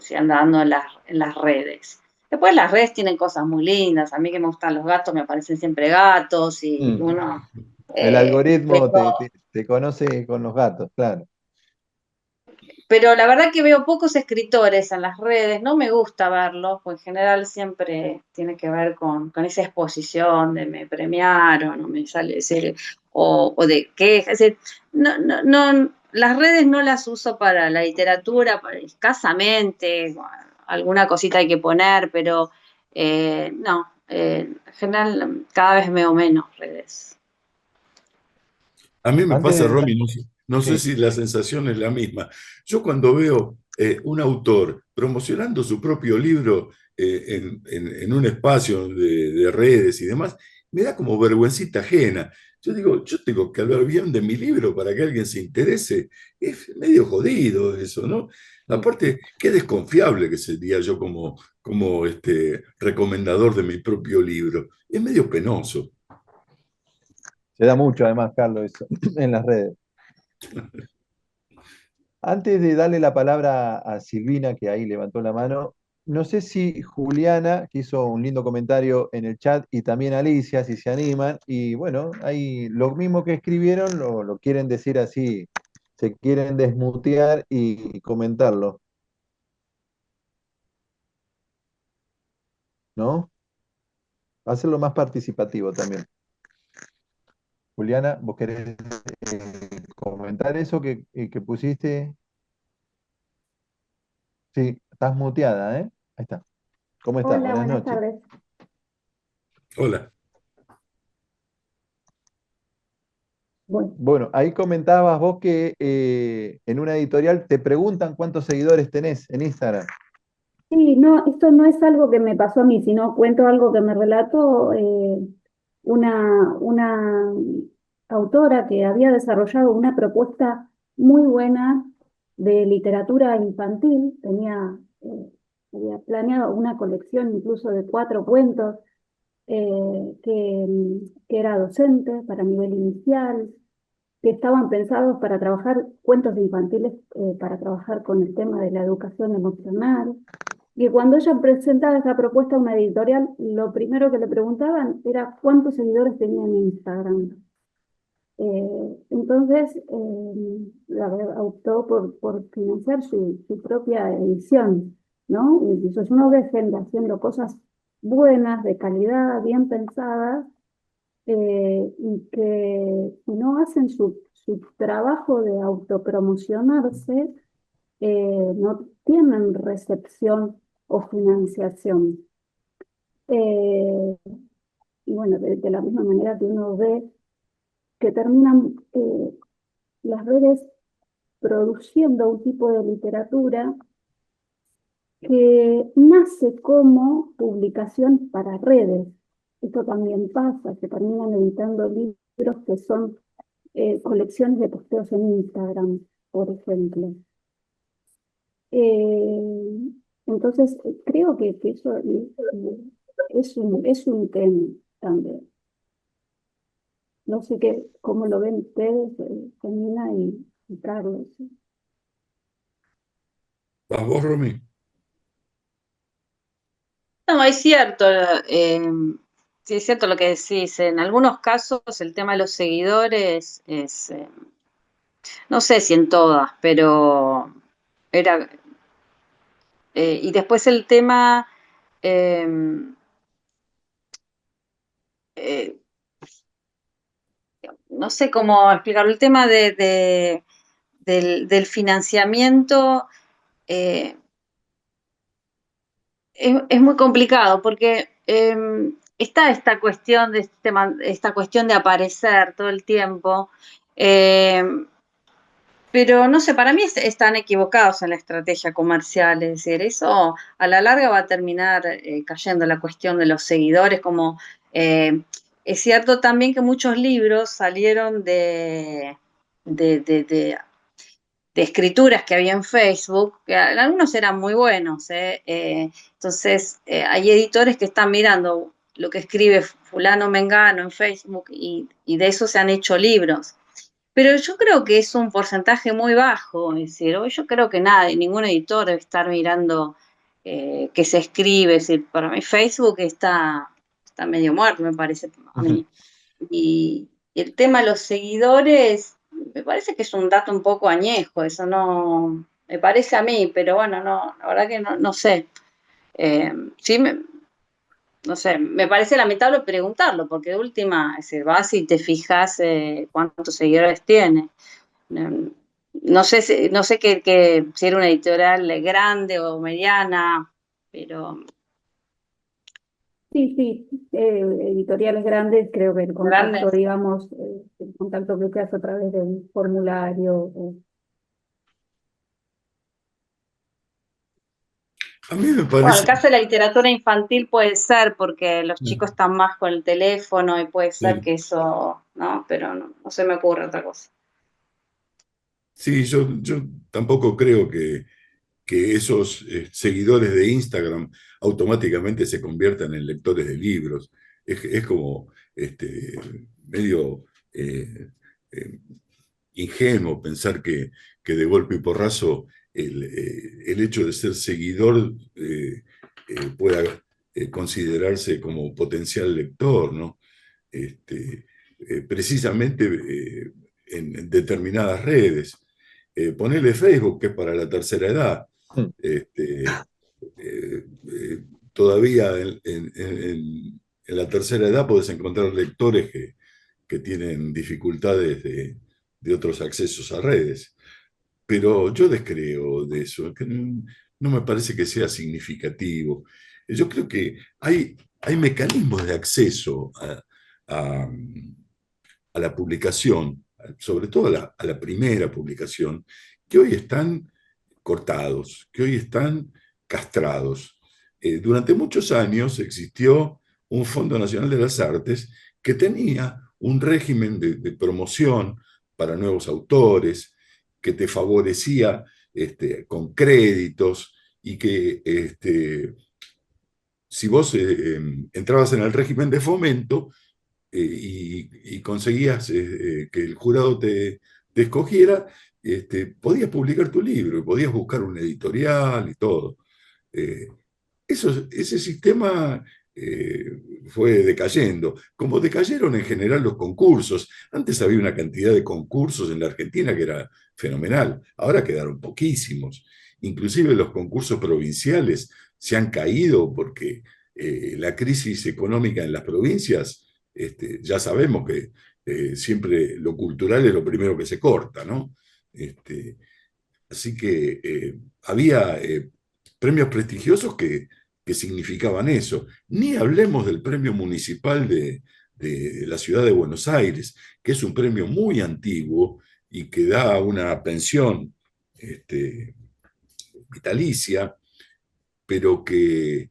si anda dando en las redes. Después las redes tienen cosas muy lindas, a mí que me gustan los gatos, me aparecen siempre gatos y mm. uno El algoritmo veo. te conoce con los gatos, claro. Pero la verdad que veo pocos escritores en las redes, no me gusta verlos, pues en general siempre tiene que ver con esa exposición de me premiaron, o me sale decir, o de quejas. Es decir, las redes no las uso para la literatura, escasamente, bueno, alguna cosita hay que poner, pero no, en general cada vez veo menos redes. A mí me Antes pasa, de... Romy, no sé Sí. si la sensación es la misma. Yo cuando veo un autor promocionando su propio libro en un espacio de redes y demás, me da como vergüencita ajena. Yo digo, yo tengo que hablar bien de mi libro para que alguien se interese. Es medio jodido eso, ¿no? Mm. Aparte, qué desconfiable que sería yo como recomendador de mi propio libro. Es medio penoso. Se da mucho además, Carlos, eso, en las redes. Antes de darle la palabra a Silvina, que ahí levantó la mano, no sé si Juliana, que hizo un lindo comentario en el chat, y también Alicia, si se animan, y bueno, ahí lo mismo que escribieron lo quieren decir así, se quieren desmutear y comentarlo, ¿no? Hacerlo más participativo también. Juliana, ¿vos querés comentar eso que pusiste? Sí, estás muteada, ¿eh? Ahí está. ¿Cómo estás? Hola, Buenas buenas noches. tardes. Hola. Bueno, Bueno, ahí comentabas vos que en una editorial te preguntan cuántos seguidores tenés en Instagram. sí, no, esto no es algo que me pasó a mí, sino cuento algo que me relató una autora que había desarrollado una propuesta muy buena de literatura infantil. Había planeado una colección incluso de 4 cuentos que era docente para nivel inicial, que estaban pensados para trabajar cuentos infantiles, para trabajar con el tema de la educación emocional. Y cuando ella presentaba esa propuesta a una editorial, lo primero que le preguntaban era cuántos seguidores tenía en Instagram. Entonces, la verdad, optó por financiar su propia edición, ¿no? Y entonces uno ve gente haciendo cosas buenas, de calidad, bien pensadas, y que si no hacen su trabajo de autopromocionarse, no tienen recepción o financiación. Eh, y bueno, de la misma manera que uno ve que terminan las redes produciendo un tipo de literatura que nace como publicación para redes. Esto también pasa, que terminan editando libros que son colecciones de posteos en Instagram, por ejemplo. Eh, entonces, creo que eso es un tema también. No sé cómo lo ven ustedes, Janina y Carlos. ¿Vas vos, Romy? No, es cierto, sí es cierto lo que decís. En algunos casos el tema de los seguidores es, no sé si en todas, pero era, y después el tema, eh, eh, no sé cómo explicarlo, el tema del financiamiento eh, es muy complicado porque está esta cuestión de esta cuestión de aparecer todo el tiempo. eh, Pero no sé, para mí están equivocados en la estrategia comercial, es decir, eso a la larga va a terminar cayendo la cuestión de los seguidores, como eh, es cierto también que muchos libros salieron de, de- de- de escrituras que había en Facebook, que algunos eran muy buenos, entonces hay editores que están mirando lo que escribe fulano Mengano en Facebook y de eso se han hecho libros. Pero yo creo que es un porcentaje muy bajo, es decir, hoy yo creo que nadie, ningún editor debe estar mirando qué se escribe, es decir, para mí Facebook está medio muerto, me parece a mí. Y el tema de los seguidores, me parece que es un dato un poco añejo, eso no, me parece a mí, pero bueno, no, la verdad que no sé. Sí, no sé, me parece lamentable preguntarlo, porque de última, es decir, vas y te fijas cuántos seguidores tiene. Eh, No sé, no sé si era una editorial grande o mediana, pero Sí, sí, editoriales grandes, creo que el contacto, grande. digamos, el contacto que se hace a través de un formulario. A mí me Bueno, el parece, caso de la literatura infantil puede ser porque los chicos están más con el teléfono y puede ser sí, que eso, ¿no? Pero no se me ocurre otra cosa. sí, yo tampoco creo que esos seguidores de Instagram automáticamente se conviertan en lectores de libros. Es como medio eh, eh, ingenuo pensar que de golpe y porrazo el hecho de ser seguidor pueda considerarse como potencial lector, ¿no? Precisamente en determinadas redes. Ponerle Facebook, que es para la tercera edad. Mm. Este, eh, todavía en la tercera edad podés encontrar lectores que tienen dificultades de otros accesos a redes. Pero yo descreo de eso, que no me parece que sea significativo. Yo creo que hay mecanismos de acceso a, a la publicación sobre todo a la primera publicación, que hoy están cortados, que hoy están castrados. Durante muchos años existió un Fondo Nacional de las Artes que tenía un régimen de promoción para nuevos autores, que te favorecía con créditos y que si vos entrabas en el régimen de fomento y conseguías que el jurado te escogiera, podías publicar tu libro y podías buscar un editorial y todo. Eh, ese sistema fue decayendo, como decayeron en general los concursos. Antes había una cantidad de concursos en la Argentina que era fenomenal, ahora quedaron poquísimos. Inclusive los concursos provinciales se han caído porque la crisis económica en las provincias, ya sabemos que siempre lo cultural es lo primero que se corta, ¿no? Este, Así que había premios prestigiosos que significaban eso. Ni hablemos del premio municipal de la ciudad de Buenos Aires, que es un premio muy antiguo y que da una pensión vitalicia, pero que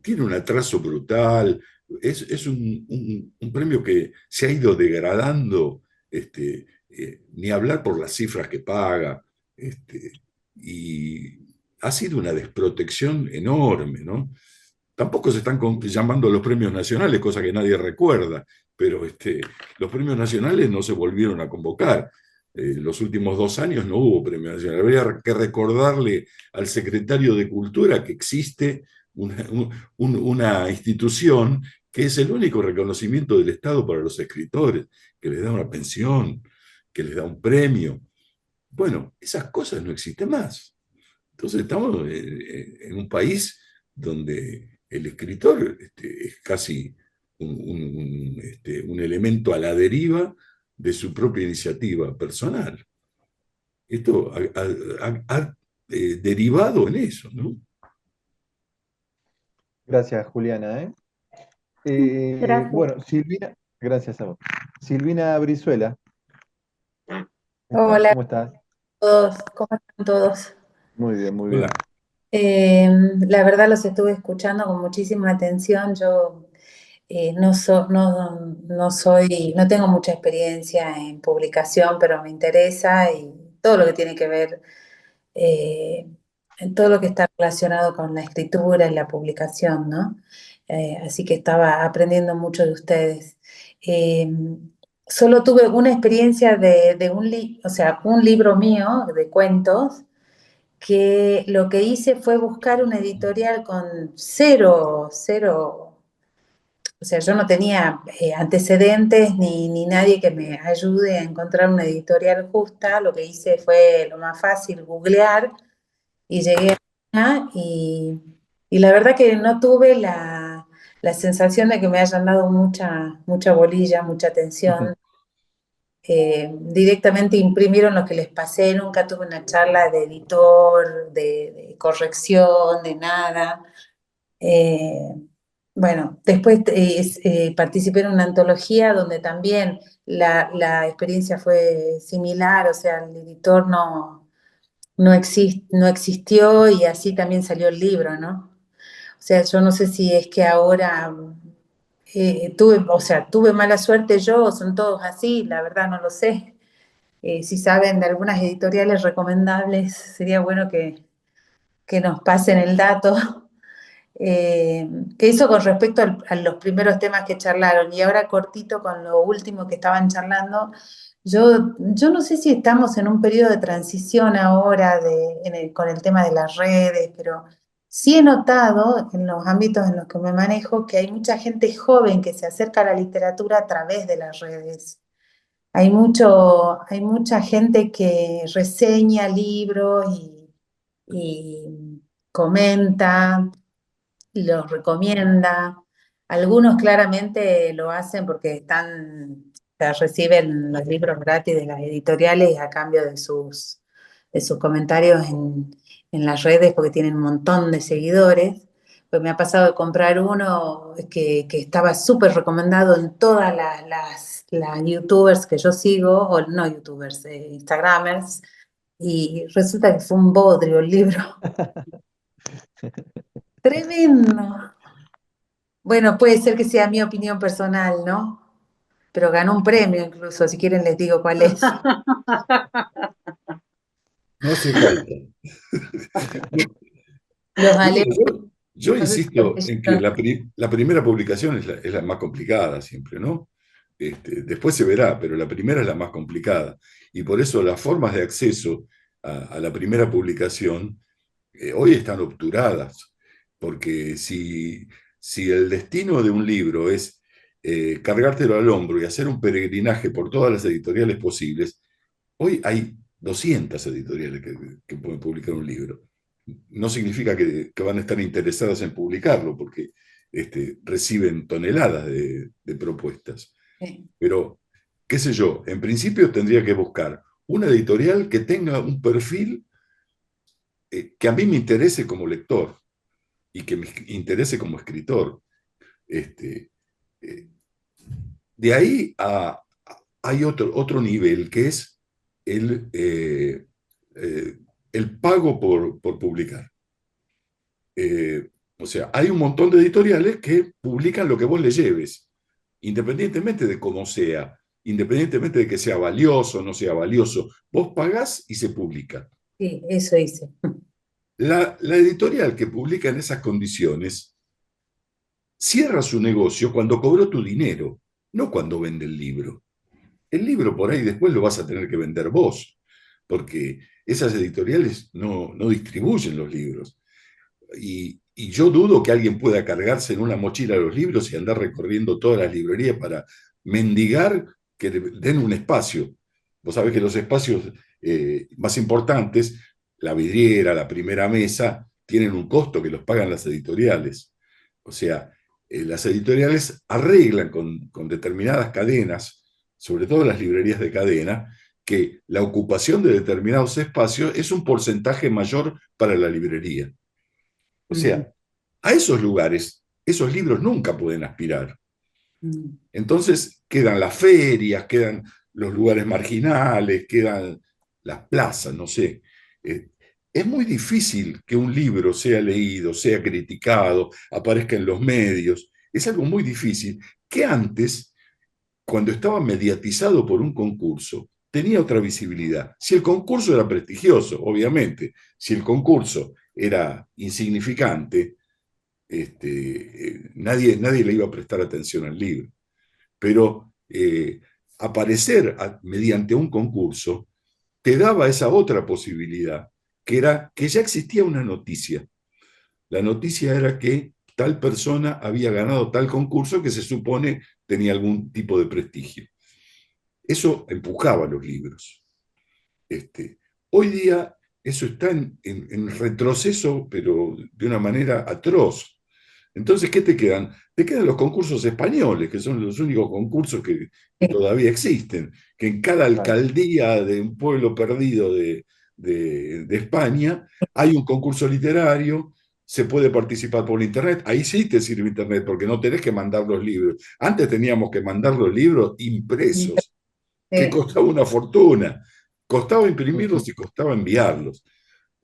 tiene un atraso brutal. Es un premio que se ha ido degradando, ni hablar por las cifras que paga, y ha sido una desprotección enorme, ¿no? Tampoco se están llamando los premios nacionales, cosa que nadie recuerda, pero los premios nacionales no se volvieron a convocar. Los últimos 2 años no hubo premio nacional. Habría que recordarle al secretario de Cultura que existe una institución que es el único reconocimiento del Estado para los escritores, que les da una pensión, que les da un premio. Bueno, esas cosas no existen más. Entonces estamos en un país donde el escritor es casi un elemento a la deriva de su propia iniciativa personal. Esto ha derivado en eso, ¿no? Gracias, Juliana, ¿eh? Gracias. Bueno, Silvina, gracias a vos. Silvina Brizuela, Hola ¿cómo estás? a todos, ¿cómo están todos? Muy bien, muy Hola. bien. La verdad los estuve escuchando con muchísima atención. Yo no tengo mucha experiencia en publicación, pero me interesa y todo lo que tiene que ver, eh, en todo lo que está relacionado con la escritura y la publicación, ¿no? Así que estaba aprendiendo mucho de ustedes. Eh, Solo tuve una experiencia de un libro mío de cuentos, que lo que hice fue buscar una editorial con cero, o sea, yo no tenía antecedentes ni nadie que me ayude a encontrar una editorial justa. Lo que hice fue lo más fácil, googlear, y llegué a una, y la verdad que no tuve la sensación de que me hayan dado mucha bolilla, mucha atención. Directamente imprimieron lo que les pasé, nunca tuve una charla de editor, de corrección, de nada. Eh, bueno, después participé en una antología donde también la experiencia fue similar, o sea, el editor no existió, y así también salió el libro, ¿no? O sea, yo no sé si es que ahora tuve mala suerte yo, o son todos así, la verdad no lo sé. Si saben de algunas editoriales recomendables, sería bueno que nos pasen el dato. Eso con respecto a los primeros temas que charlaron. Y ahora cortito con lo último que estaban charlando. Yo no sé si estamos en un periodo de transición ahora con el tema de las redes, pero sí he notado en los ámbitos en los que me manejo que hay mucha gente joven que se acerca a la literatura a través de las redes. Hay mucha gente que reseña libros y comenta, los recomienda. Algunos claramente lo hacen porque o sea, reciben los libros gratis de las editoriales a cambio de sus comentarios en las redes, porque tienen un montón de seguidores. Pues me ha pasado de comprar uno que estaba súper recomendado en todas las youtubers que yo sigo, o no youtubers, instagramers, y resulta que fue un bodrio el libro. Tremendo. Bueno, puede ser que sea mi opinión personal, ¿no? Pero ganó un premio incluso, si quieren les digo cuál es. No hace falta. Los No, alemanes. yo insisto en que la primera publicación es la más complicada siempre, ¿no? Después se verá, pero la primera es la más complicada. Y por eso las formas de acceso a la primera publicación hoy están obturadas, porque si el destino de un libro es cargártelo al hombro y hacer un peregrinaje por todas las editoriales posibles, hoy hay 200 editoriales que pueden publicar un libro. No significa que van a estar interesadas en publicarlo, porque reciben toneladas de propuestas. Sí. Pero, qué sé yo, en principio tendría que buscar una editorial que tenga un perfil que a mí me interese como lector y que me interese como escritor. Este, eh, de ahí hay otro nivel que es el, el pago por publicar. O sea, hay un montón de editoriales que publican lo que vos le lleves, independientemente de cómo sea, independientemente de que sea valioso o no sea valioso. Vos pagás y se publica. Sí, eso hice. La editorial que publica en esas condiciones cierra su negocio cuando cobró tu dinero, no cuando vende el libro. El libro por ahí después lo vas a tener que vender vos, porque esas editoriales no distribuyen los libros. Y yo dudo que alguien pueda cargarse en una mochila los libros y andar recorriendo todas las librerías para mendigar que le den un espacio. Vos sabés que los espacios más importantes, la vidriera, la primera mesa, tienen un costo que los pagan las editoriales. O sea, las editoriales arreglan con determinadas cadenas, sobre todo las librerías de cadena, que la ocupación de determinados espacios es un porcentaje mayor para la librería. O sea, a esos lugares, esos libros nunca pueden aspirar. Entonces quedan las ferias, quedan los lugares marginales, quedan las plazas, no sé. Es muy difícil que un libro sea leído, sea criticado, aparezca en los medios. Es algo muy difícil que antes, cuando estaba mediatizado por un concurso, tenía otra visibilidad. Si el concurso era prestigioso, obviamente, si el concurso era insignificante, nadie le iba a prestar atención al libro. Pero aparecer mediante un concurso te daba esa otra posibilidad, que era que ya existía una noticia. La noticia era que tal persona había ganado tal concurso que se supone tenía algún tipo de prestigio. Eso empujaba los libros. Hoy día eso está en retroceso, pero de una manera atroz. Entonces, ¿qué te quedan? Te quedan los concursos españoles, que son los únicos concursos que todavía existen, que en cada alcaldía de un pueblo perdido de España hay un concurso literario, se puede participar por internet, ahí sí te sirve internet, porque no tenés que mandar los libros. Antes teníamos que mandar los libros impresos, que costaba una fortuna. Costaba imprimirlos y costaba enviarlos.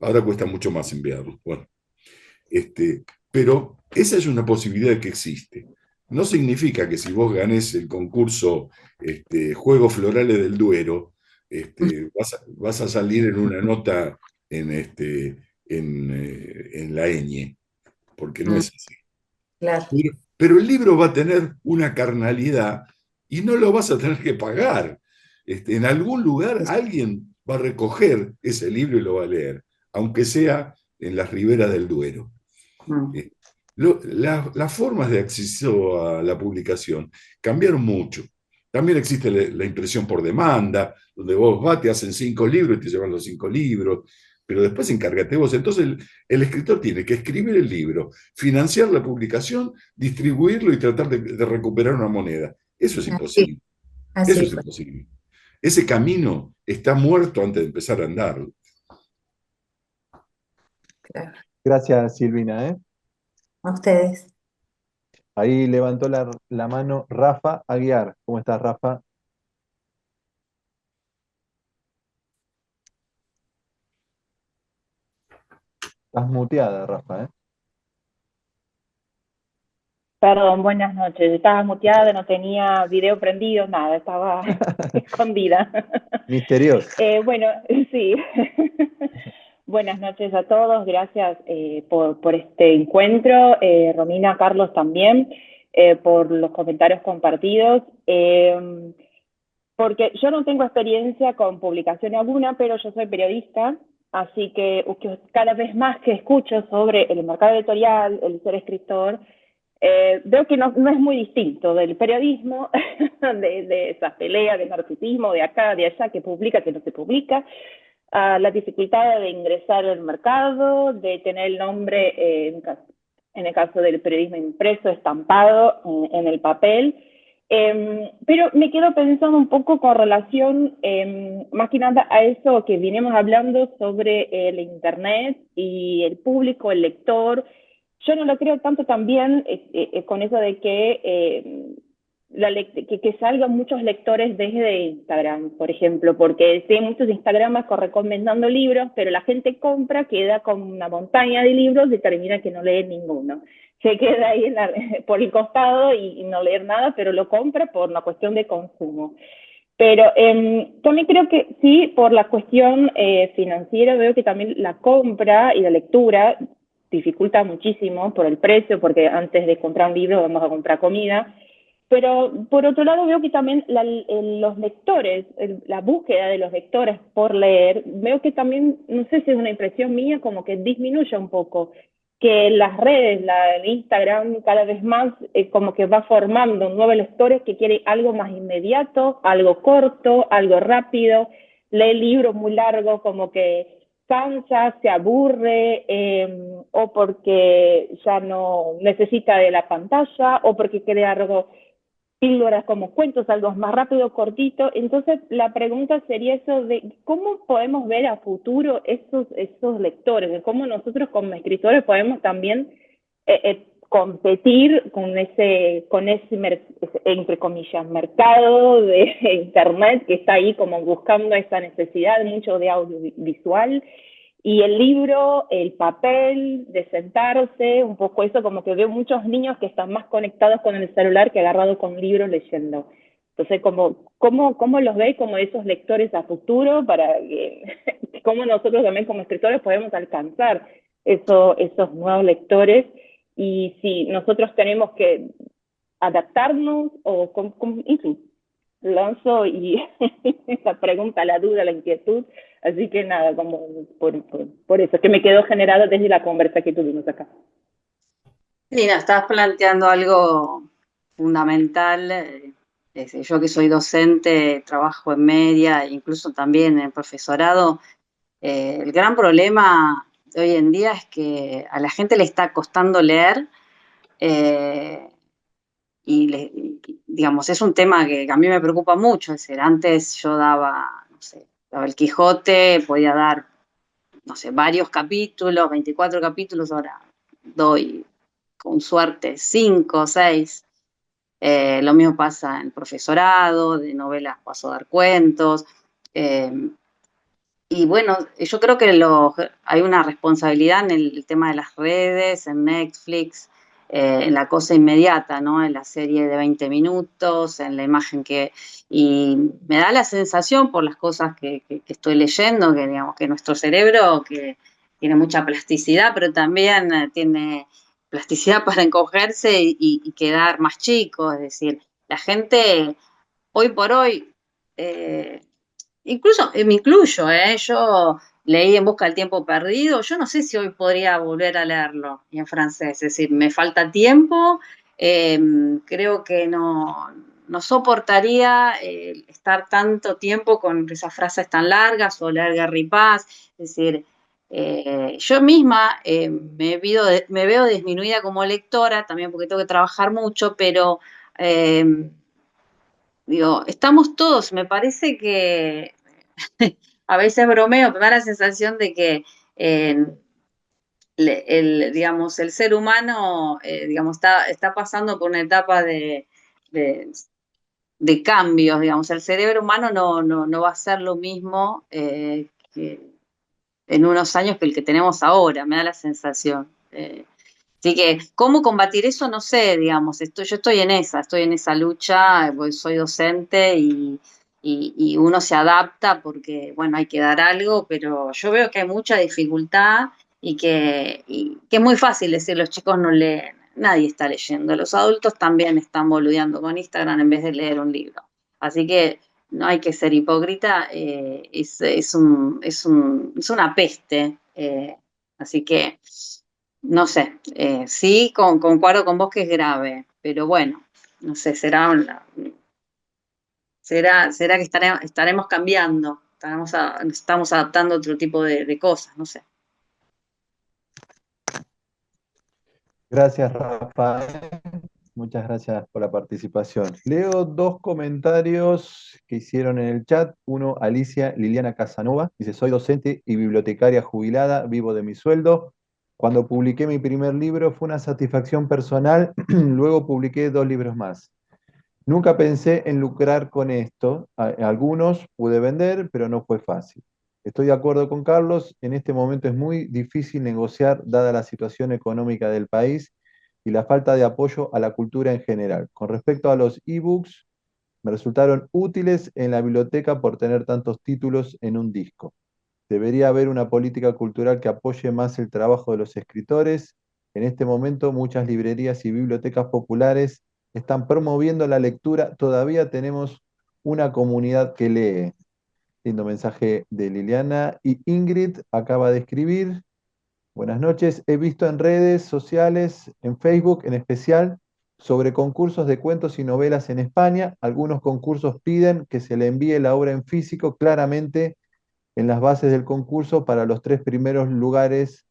Ahora cuesta mucho más enviarlos. Bueno, pero esa es una posibilidad que existe. No significa que si vos ganés el concurso Juegos Florales del Duero, vas a salir en una nota en la ñ, porque no es así. Claro. Pero el libro va a tener una carnalidad y no lo vas a tener que pagar. En algún lugar alguien va a recoger ese libro y lo va a leer, aunque sea en las riberas del Duero. Las formas de acceso a la publicación cambiaron mucho. También existe la impresión por demanda, donde vos vas, te hacen 5 libros y te llevan los 5 libros, pero después encárgate vos. Entonces el escritor tiene que escribir el libro, financiar la publicación, distribuirlo y tratar de recuperar una moneda. Eso es imposible. Eso es imposible. Ese camino está muerto antes de empezar a andarlo. Gracias, Silvina, ¿eh? A ustedes. Ahí levantó la mano Rafa Aguiar. ¿Cómo estás, Rafa? Estás muteada, Rafa, ¿eh? Perdón, buenas noches. Estaba muteada, no tenía video prendido, nada, estaba escondida. Misterioso. Bueno, sí. Buenas noches a todos, gracias por este encuentro. Romina, Carlos también, por los comentarios compartidos. Porque yo no tengo experiencia con publicación alguna, pero yo soy periodista, así que cada vez más que escucho sobre el mercado editorial, el ser escritor, veo que no es muy distinto del periodismo, de esas peleas de narcisismo, de acá, de allá, que publica, que no se publica, a la dificultad de ingresar al mercado, de tener el nombre, en el caso del periodismo impreso, estampado en el papel. Pero me quedo pensando un poco con relación, más que nada, a eso que vinimos hablando sobre el Internet y el público, el lector. Yo no lo creo tanto también con eso de que salgan muchos lectores desde Instagram, por ejemplo, porque sí hay muchos Instagramas recomendando libros, pero la gente compra, queda con una montaña de libros y termina que no lee ninguno. Se queda ahí por el costado y no leer nada, pero lo compra por una cuestión de consumo. Pero también creo que sí, por la cuestión financiera, veo que también la compra y la lectura dificulta muchísimo por el precio, porque antes de comprar un libro vamos a comprar comida. Pero por otro lado veo que también los lectores, la búsqueda de los lectores por leer, veo que también, no sé si es una impresión mía, como que disminuye un poco, que las redes, el Instagram cada vez más como que va formando nuevos lectores que quieren algo más inmediato, algo corto, algo rápido, lee libros muy largos como que cansa, se aburre, o porque ya no necesita de la pantalla, o porque quiere algo, píldoras como cuentos, algo más rápido, cortito. Entonces, la pregunta sería eso de cómo podemos ver a futuro esos lectores, de cómo nosotros como escritores podemos también competir con ese entre comillas, mercado de Internet que está ahí como buscando esa necesidad mucho de audiovisual. Y el libro, el papel, de sentarse, un poco eso, como que veo muchos niños que están más conectados con el celular que agarrados con un libro leyendo. Entonces, ¿cómo los veis como esos lectores a futuro para que, cómo nosotros también como escritores podemos alcanzar esos nuevos lectores? Y si nosotros tenemos que adaptarnos o, en fin, lanzo y esa pregunta, la duda, la inquietud. Así que nada, como por eso, que me quedó generado desde la conversa que tuvimos acá. Sí, no, estás planteando algo fundamental. Yo que soy docente, trabajo en media, incluso también en profesorado. El gran problema de hoy en día es que a la gente le está costando leer, eh, digamos, es un tema que a mí me preocupa mucho. Es decir, antes yo daba, no sé, daba el Quijote, podía dar, no sé, varios capítulos, 24 capítulos, ahora doy con suerte 5 o 6. Lo mismo pasa en profesorado, de novelas paso a dar cuentos. Y bueno, yo creo que hay una responsabilidad en el tema de las redes, en Netflix, en la cosa inmediata, ¿no? En la serie de 20 minutos, en la imagen y me da la sensación por las cosas que estoy leyendo, que digamos que nuestro cerebro, que tiene mucha plasticidad, pero también tiene plasticidad para encogerse y quedar más chico. Es decir, la gente hoy por hoy... Incluso me incluyo, ¿eh? Yo leí En busca del tiempo perdido. Yo no sé si hoy podría volver a leerlo y en francés. Es decir, me falta tiempo. eh, Creo que no soportaría estar tanto tiempo con esas frases tan largas o leer Gary Paz. Es decir, yo misma me veo disminuida como lectora, también porque tengo que trabajar mucho, pero digo, estamos todos, me parece que a veces bromeo, me da la sensación de que eh, digamos, el ser humano, digamos, está pasando por una etapa de, de cambios, digamos, el cerebro humano no va a ser lo mismo que en unos años que el que tenemos ahora, me da la sensación. Así que, ¿cómo combatir eso? No sé, digamos, yo estoy en esa lucha, pues soy docente y uno se adapta porque, bueno, hay que dar algo, pero yo veo que hay mucha dificultad y que es muy fácil decir, los chicos no leen, nadie está leyendo, los adultos también están boludeando con Instagram en vez de leer un libro. Así que no hay que ser hipócrita, es una peste, así que... No sé, sí, concuerdo con vos que es grave, pero bueno, no sé, será que estaremos cambiando, estamos adaptando a otro tipo de cosas, no sé. Gracias, Rafael. Muchas gracias por la participación. Leo dos comentarios que hicieron en el chat. Uno, Alicia Liliana Casanova, dice, soy docente y bibliotecaria jubilada, vivo de mi sueldo. Cuando publiqué mi primer libro fue una satisfacción personal, luego publiqué 2 libros más. Nunca pensé en lucrar con esto. Algunos pude vender, pero no fue fácil. Estoy de acuerdo con Carlos, en este momento es muy difícil negociar dada la situación económica del país y la falta de apoyo a la cultura en general. Con respecto a los ebooks, me resultaron útiles en la biblioteca por tener tantos títulos en un disco. Debería haber una política cultural que apoye más el trabajo de los escritores. En este momento, muchas librerías y bibliotecas populares están promoviendo la lectura. Todavía tenemos una comunidad que lee. Lindo mensaje de Liliana. Y Ingrid acaba de escribir. Buenas noches. He visto en redes sociales, en Facebook en especial, sobre concursos de cuentos y novelas en España. Algunos concursos piden que se le envíe la obra en físico. Claramente, en las bases del concurso, para los 3 primeros lugares,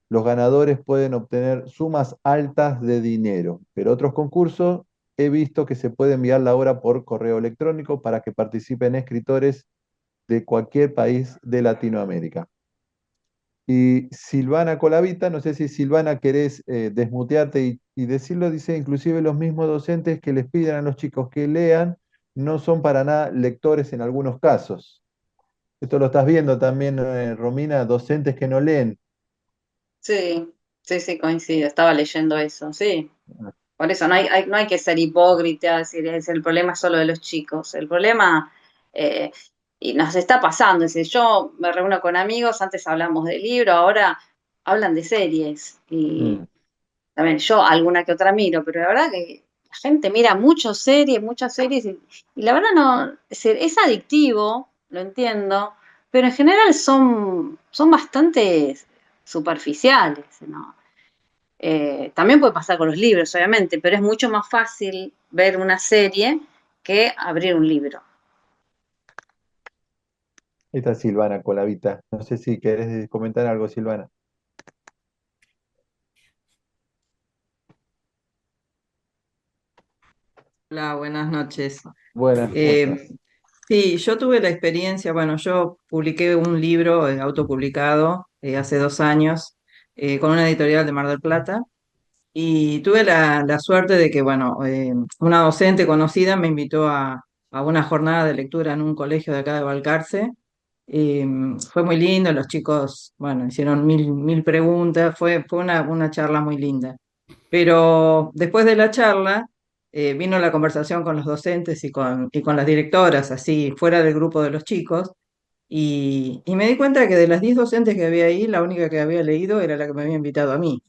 los ganadores pueden obtener sumas altas de dinero. Pero otros concursos he visto que se puede enviar la obra por correo electrónico para que participen escritores de cualquier país de Latinoamérica. Y Silvana Colavita, no sé si Silvana querés desmutearte y decirlo, dice, inclusive los mismos docentes que les piden a los chicos que lean no son para nada lectores en algunos casos. Esto lo estás viendo también, Romina, docentes que no leen. Sí, sí, sí, coincido, estaba leyendo eso, sí. Por eso no hay que ser hipócrita, el problema es solo de los chicos. El problema, eh, y nos está pasando, es decir, yo me reúno con amigos, antes hablamos de libro, ahora hablan de series. Y Mm. también yo alguna que otra miro, pero la verdad que la gente mira muchas series, y la verdad no, es adictivo, lo entiendo, pero en general son bastante superficiales, ¿no? También puede pasar con los libros, obviamente, pero es mucho más fácil ver una serie que abrir un libro. Esta es Silvana Colavita. No sé si querés comentar algo, Silvana. Hola, buenas noches. Buenas, ¿cómo Eh, estás? sí, yo tuve la experiencia, bueno, yo publiqué un libro autopublicado hace 2 años con una editorial de Mar del Plata y tuve la suerte de que, bueno, una docente conocida me invitó a una jornada de lectura en un colegio de acá de Balcarce. Fue muy lindo, los chicos, bueno, hicieron mil preguntas, fue una charla muy linda. Pero después de la charla vino la conversación con los docentes y con las directoras, así fuera del grupo de los chicos, y me di cuenta que de las 10 docentes que había ahí, la única que había leído era la que me había invitado a mí.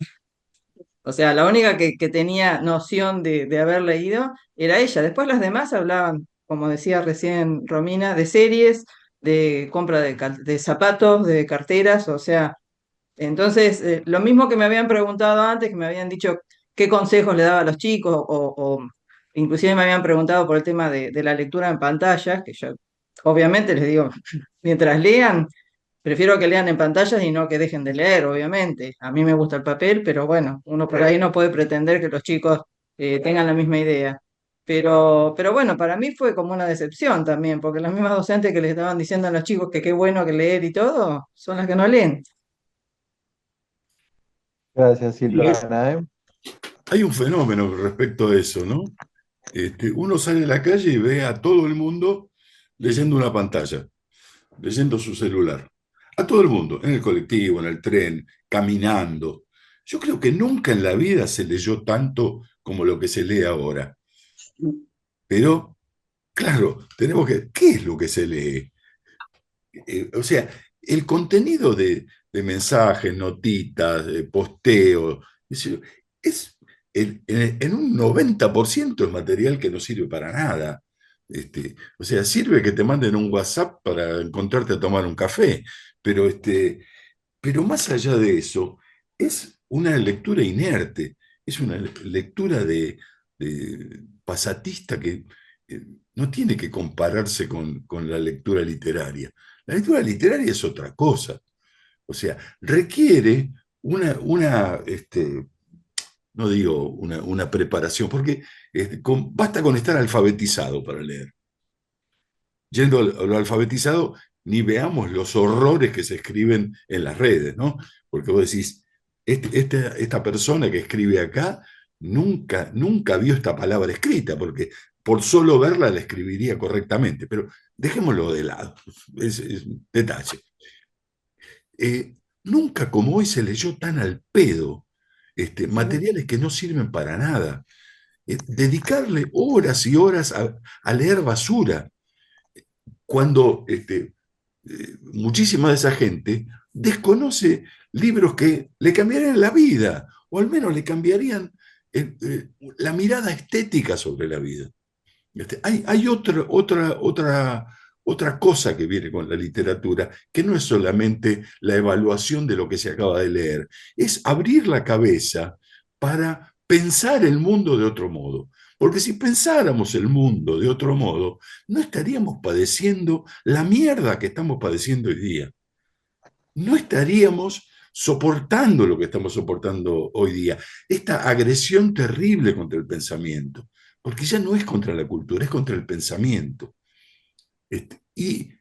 O sea, la única que tenía noción de haber leído era ella. Después las demás hablaban, como decía recién Romina, de series, de compra de zapatos, de carteras, o sea, entonces, lo mismo que me habían preguntado antes, que me habían dicho qué consejos le daba a los chicos, o inclusive me habían preguntado por el tema de la lectura en pantallas, que yo obviamente les digo, mientras lean, prefiero que lean en pantallas y no que dejen de leer, obviamente. A mí me gusta el papel, pero bueno, uno por ahí no puede pretender que los chicos tengan la misma idea. Pero bueno, para mí fue como una decepción también, porque las mismas docentes que les estaban diciendo a los chicos que qué bueno que leer y todo, son las que no leen. Gracias, Y Silvana, ¿eh? hay un fenómeno respecto a eso, ¿no? Uno sale a la calle y ve a todo el mundo leyendo una pantalla, leyendo su celular. A todo el mundo, en el colectivo, en el tren, caminando. Yo creo que nunca en la vida se leyó tanto como lo que se lee ahora. Pero, claro, tenemos que... ¿Qué es lo que se lee? O sea, el contenido de mensajes, notitas, posteos, es en un 90% es material que no sirve para nada. O sea, sirve que te manden un WhatsApp para encontrarte a tomar un café, pero, pero más allá de eso, es una lectura inerte, es una lectura de pasatista que no tiene que compararse con la lectura literaria. La lectura literaria es otra cosa, o sea, requiere no digo una preparación, porque basta con estar alfabetizado para leer. Yendo a lo alfabetizado, ni veamos los horrores que se escriben en las redes, ¿no? Porque vos decís, esta persona que escribe acá nunca vio esta palabra escrita, porque por solo verla la escribiría correctamente, pero dejémoslo de lado, es un detalle. Nunca como hoy se leyó tan al pedo materiales que no sirven para nada. Dedicarle horas y horas a leer basura, cuando muchísima de esa gente desconoce libros que le cambiarían la vida, o al menos le cambiarían la mirada estética sobre la vida. Hay otra cosa que viene con la literatura, que no es solamente la evaluación de lo que se acaba de leer, es abrir la cabeza para pensar el mundo de otro modo. Porque si pensáramos el mundo de otro modo, no estaríamos padeciendo la mierda que estamos padeciendo hoy día. No estaríamos soportando lo que estamos soportando hoy día. Esta agresión terrible contra el pensamiento. Porque ya no es contra la cultura, es contra el pensamiento. Y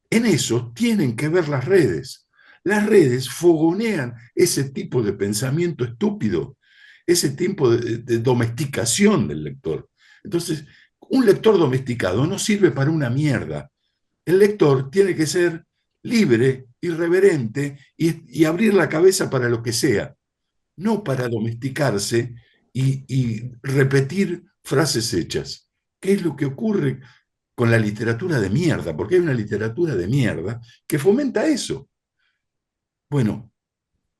en eso tienen que ver las redes. Las redes fogonean ese tipo de pensamiento estúpido, ese tipo de domesticación del lector. Entonces, un lector domesticado no sirve para una mierda. El lector tiene que ser libre, irreverente y abrir la cabeza para lo que sea, no para domesticarse y repetir frases hechas. ¿Qué es lo que ocurre con la literatura de mierda? Porque hay una literatura de mierda que fomenta eso. Bueno,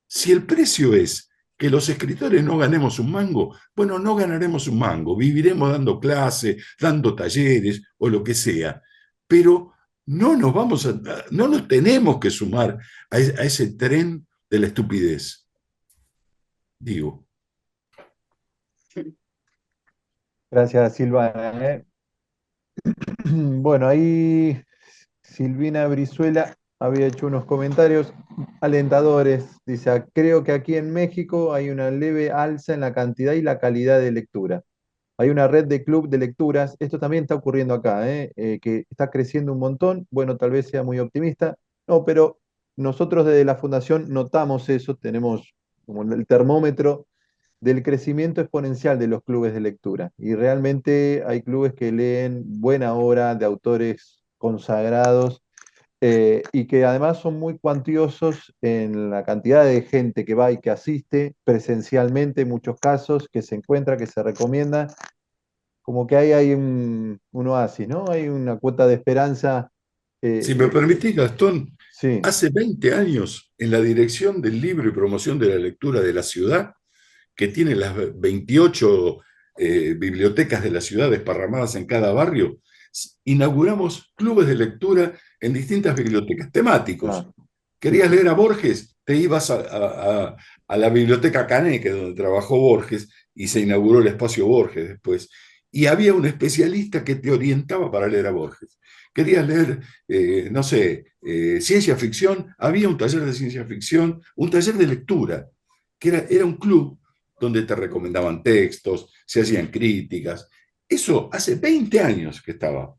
si el precio es que los escritores no ganemos un mango, bueno, no ganaremos un mango, viviremos dando clases, dando talleres o lo que sea, pero no nos tenemos que sumar a ese tren de la estupidez, digo. Gracias, Silvana, ¿eh? Bueno, ahí Silvina Brizuela había hecho unos comentarios alentadores. Dice, creo que aquí en México hay una leve alza en la cantidad y la calidad de lectura. Hay una red de club de lecturas. Esto también está ocurriendo acá, que está creciendo un montón. Bueno, tal vez sea muy optimista. No, pero nosotros desde la Fundación notamos eso. Tenemos como el termómetro del crecimiento exponencial de los clubes de lectura. Y realmente hay clubes que leen buena obra de autores consagrados y que además son muy cuantiosos en la cantidad de gente que va y que asiste presencialmente en muchos casos, que se encuentra, que se recomienda. Como que ahí hay un oasis, ¿no? Hay una cuota de esperanza. Si me permitís, Gastón, Sí, hace 20 años, en la dirección del libro y promoción de la lectura de la ciudad, que tiene las 28 bibliotecas de la ciudad desparramadas en cada barrio, inauguramos clubes de lectura en distintas bibliotecas, temáticos. claro. ¿Querías leer a Borges? Te ibas a la biblioteca Caneque, donde trabajó Borges, y se inauguró el espacio Borges después. Y había un especialista que te orientaba para leer a Borges. Querías leer, no sé, ciencia ficción, había un taller de ciencia ficción, un taller de lectura, que era un club donde te recomendaban textos, se hacían críticas. Eso hace 20 años que estaba.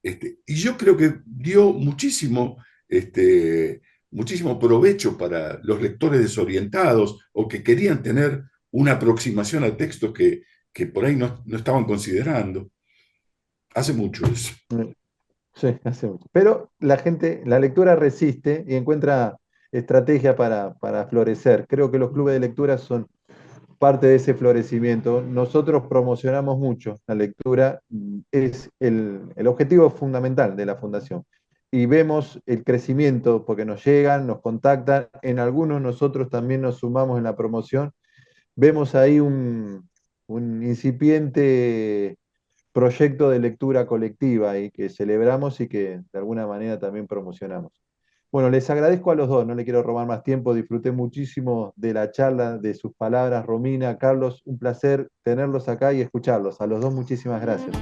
Y yo creo que dio muchísimo muchísimo provecho para los lectores desorientados o que querían tener una aproximación al texto que por ahí no estaban considerando. Hace mucho eso. Sí, hace mucho. Pero la gente, la lectura resiste y encuentra estrategia para florecer. Creo que los clubes de lectura son parte de ese florecimiento. Nosotros promocionamos mucho la lectura, es el objetivo fundamental de la fundación. Y vemos el crecimiento porque nos llegan, nos contactan, en algunos nosotros también nos sumamos en la promoción. Vemos ahí un incipiente proyecto de lectura colectiva y que celebramos y que de alguna manera también promocionamos. Bueno, les agradezco a los dos, no le quiero robar más tiempo, disfruté muchísimo de la charla, de sus palabras, Romina, Carlos, un placer tenerlos acá y escucharlos. A los dos muchísimas gracias.